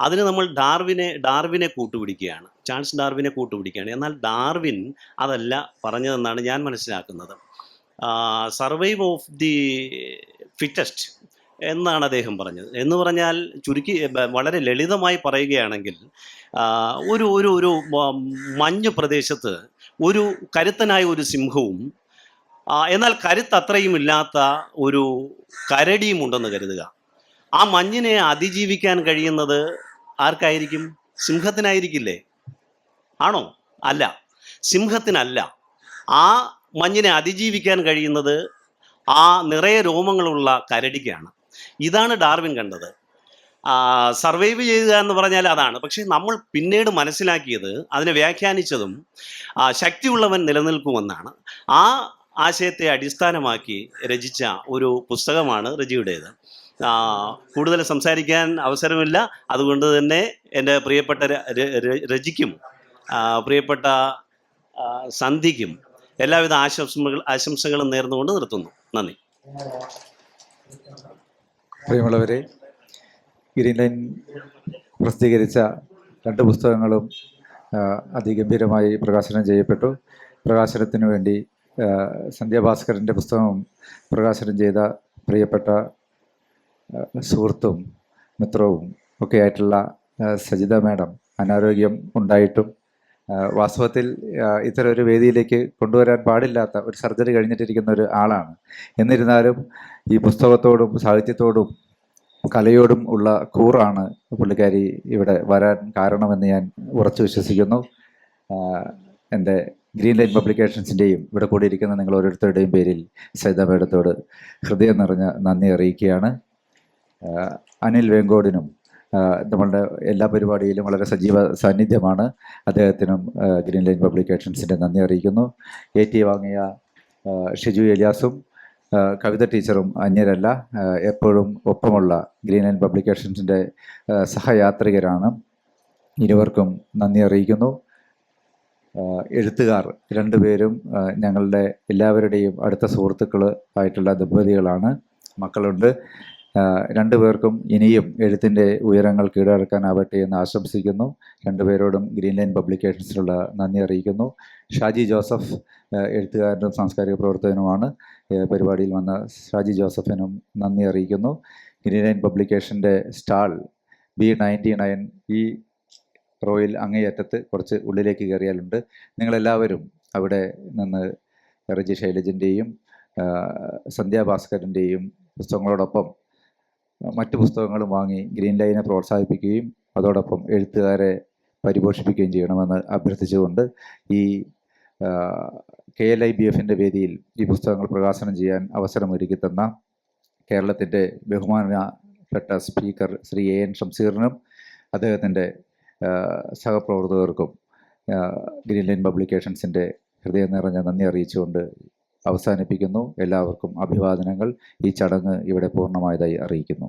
അതിന് നമ്മൾ ഡാർവിനെ കൂട്ടുപിടിക്കുകയാണ്, ചാൾസ് ഡാർവിനെ കൂട്ടുപിടിക്കുകയാണ്. എന്നാൽ ഡാർവിൻ അതല്ല പറഞ്ഞതെന്നാണ് ഞാൻ മനസ്സിലാക്കുന്നത്. സർവൈവ് ഓഫ് ദി ഫിറ്റസ്റ്റ് എന്നാണ് അദ്ദേഹം പറഞ്ഞത്. എന്ന് പറഞ്ഞാൽ വളരെ ലളിതമായി പറയുകയാണെങ്കിൽ, ഒരു മഞ്ഞ് പ്രദേശത്ത് ഒരു കരുത്തനായ ഒരു സിംഹവും എന്നാൽ കരുത്ത് അത്രയും ഇല്ലാത്ത ഒരു കരടിയും ഉണ്ടെന്ന് കരുതുക. ആ മഞ്ഞിനെ അതിജീവിക്കാൻ കഴിയുന്നത് ആർക്കായിരിക്കും? സിംഹത്തിനായിരിക്കില്ലേ? ആണോ? അല്ല, സിംഹത്തിനല്ല. ആ മഞ്ഞിനെ അതിജീവിക്കാൻ കഴിയുന്നത് ആ നിറയെ രോമങ്ങളുള്ള കരടിക്കാണ്. ഇതാണ് ഡാർവിൻ കണ്ടത്. സർവൈവ് ചെയ്യുക എന്ന് പറഞ്ഞാൽ അതാണ്. പക്ഷേ നമ്മൾ പിന്നീട് മനസ്സിലാക്കിയത്, അതിനെ വ്യാഖ്യാനിച്ചതും ശക്തിയുള്ളവൻ നിലനിൽക്കുമെന്നാണ്. ആ ആശയത്തെ അടിസ്ഥാനമാക്കി രചിച്ച ഒരു പുസ്തകമാണ് റജിയുടേത്. കൂടുതൽ സംസാരിക്കാൻ അവസരമില്ല. അതുകൊണ്ട് തന്നെ എൻ്റെ പ്രിയപ്പെട്ട രജിക്കും പ്രിയപ്പെട്ട സന്ധിക്കും എല്ലാവിധ ആശംസകളും നേർന്നുകൊണ്ട് നിർത്തുന്നു. നന്ദി. പ്രിയമുള്ളവരെ, ഗ്രീൻ ലൈൻ പ്രസിദ്ധീകരിച്ച 2 പുസ്തകങ്ങളും അതിഗംഭീരമായി പ്രകാശനം ചെയ്യപ്പെട്ടു. പ്രകാശനത്തിനു വേണ്ടി സന്ധ്യാഭാസ്കറിൻ്റെ പുസ്തകം പ്രകാശനം ചെയ്ത പ്രിയപ്പെട്ട സുഹൃത്തും മിത്രവും ഒക്കെ ആയിട്ടുള്ള സജിത മാഡം അനാരോഗ്യം ഉണ്ടായിട്ടും വാസ്തവത്തിൽ ഇത്തരം ഒരു വേദിയിലേക്ക് കൊണ്ടുവരാൻ പാടില്ലാത്ത ഒരു സർജറി കഴിഞ്ഞിട്ടിരിക്കുന്ന ഒരു ആളാണ്. എന്നിരുന്നാലും ഈ പുസ്തകത്തോടും സാഹിത്യത്തോടും കലയോടും ഉള്ള കൂറാണ് പുള്ളിക്കാരി ഇവിടെ വരാൻ കാരണമെന്ന് ഞാൻ ഉറച്ചു വിശ്വസിക്കുന്നു. എൻ്റെ ഗ്രീൻ ലൈൻ പബ്ലിക്കേഷൻസിൻ്റെയും ഇവിടെ കൂടിയിരിക്കുന്ന നിങ്ങൾ ഓരോരുത്തരുടെയും പേരിൽ സരിത മേഡത്തോട് ഹൃദയം നിറഞ്ഞ നന്ദി അറിയിക്കുകയാണ്. അനിൽ വേങ്കോടിനും നമ്മളുടെ എല്ലാ പരിപാടിയിലും വളരെ സജീവ സാന്നിധ്യമാണ്. അദ്ദേഹത്തിനും ഗ്രീൻ ലൈൻ പബ്ലിക്കേഷൻസിൻ്റെ നന്ദി അറിയിക്കുന്നു. AT വാങ്ങിയ ഷിജു എലിയാസും കവിത ടീച്ചറും അന്യരല്ല, എപ്പോഴും ഒപ്പമുള്ള ഗ്രീൻ ലൈൻ പബ്ലിക്കേഷൻസിൻ്റെ സഹയാത്രികരാണ്. ഇരുവർക്കും നന്ദി അറിയിക്കുന്നു. എഴുത്തുകാർ 2 പേരും ഞങ്ങളുടെ എല്ലാവരുടെയും അടുത്ത സുഹൃത്തുക്കൾ ആയിട്ടുള്ള ദമ്പതികളാണ്. മക്കളുണ്ട്. 2 പേർക്കും ഇനിയും എഴുത്തിൻ്റെ ഉയരങ്ങൾ കീഴടക്കാനാവട്ടെ എന്ന് ആശംസിക്കുന്നു. 2 പേരോടും ഗ്രീൻ ലൈൻ പബ്ലിക്കേഷൻസിലുള്ള നന്ദി അറിയിക്കുന്നു. ഷാജി ജോസഫ് എഴുത്തുകാരനും സാംസ്കാരിക പ്രവർത്തകനുമാണ്. പരിപാടിയിൽ വന്ന ഷാജി ജോസഫിനും നന്ദി അറിയിക്കുന്നു. ഗ്രീൻ ലൈൻ പബ്ലിക്കേഷൻ്റെ സ്റ്റാൾ B99 ഈ റോയിൽ അങ്ങേയറ്റത്ത് കുറച്ച് ഉള്ളിലേക്ക് കയറിയാലുണ്ട്. നിങ്ങളെല്ലാവരും അവിടെ നിന്ന് റജി ശൈലജിൻ്റെയും സന്ധ്യാഭാസ്കറിൻ്റെയും പുസ്തകങ്ങളോടൊപ്പം മറ്റു പുസ്തകങ്ങളും വാങ്ങി ഗ്രീൻ ലൈനെ പ്രോത്സാഹിപ്പിക്കുകയും അതോടൊപ്പം എഴുത്തുകാരെ പരിപോഷിപ്പിക്കുകയും ചെയ്യണമെന്ന് അഭ്യർത്ഥിച്ചുകൊണ്ട് ഈ KLIBFൻ്റെ വേദിയിൽ ഈ പുസ്തകങ്ങൾ പ്രകാശനം ചെയ്യാൻ അവസരമൊരുക്കി തന്ന കേരളത്തിൻ്റെ ബഹുമാനപ്പെട്ട സ്പീക്കർ ശ്രീ AN ഷംസീറിനും അദ്ദേഹത്തിൻ്റെ സഹപ്രവർത്തകർക്കും ഗ്രീൻ ലൈൻ പബ്ലിക്കേഷൻസിൻ്റെ ഹൃദയം നിറഞ്ഞ നന്ദി അറിയിച്ചുകൊണ്ട് അവസാനിപ്പിക്കുന്നു. എല്ലാവർക്കും അഭിവാദനങ്ങൾ. ഈ ചടങ്ങ് ഇവിടെ പൂർണ്ണമായതായി അറിയിക്കുന്നു.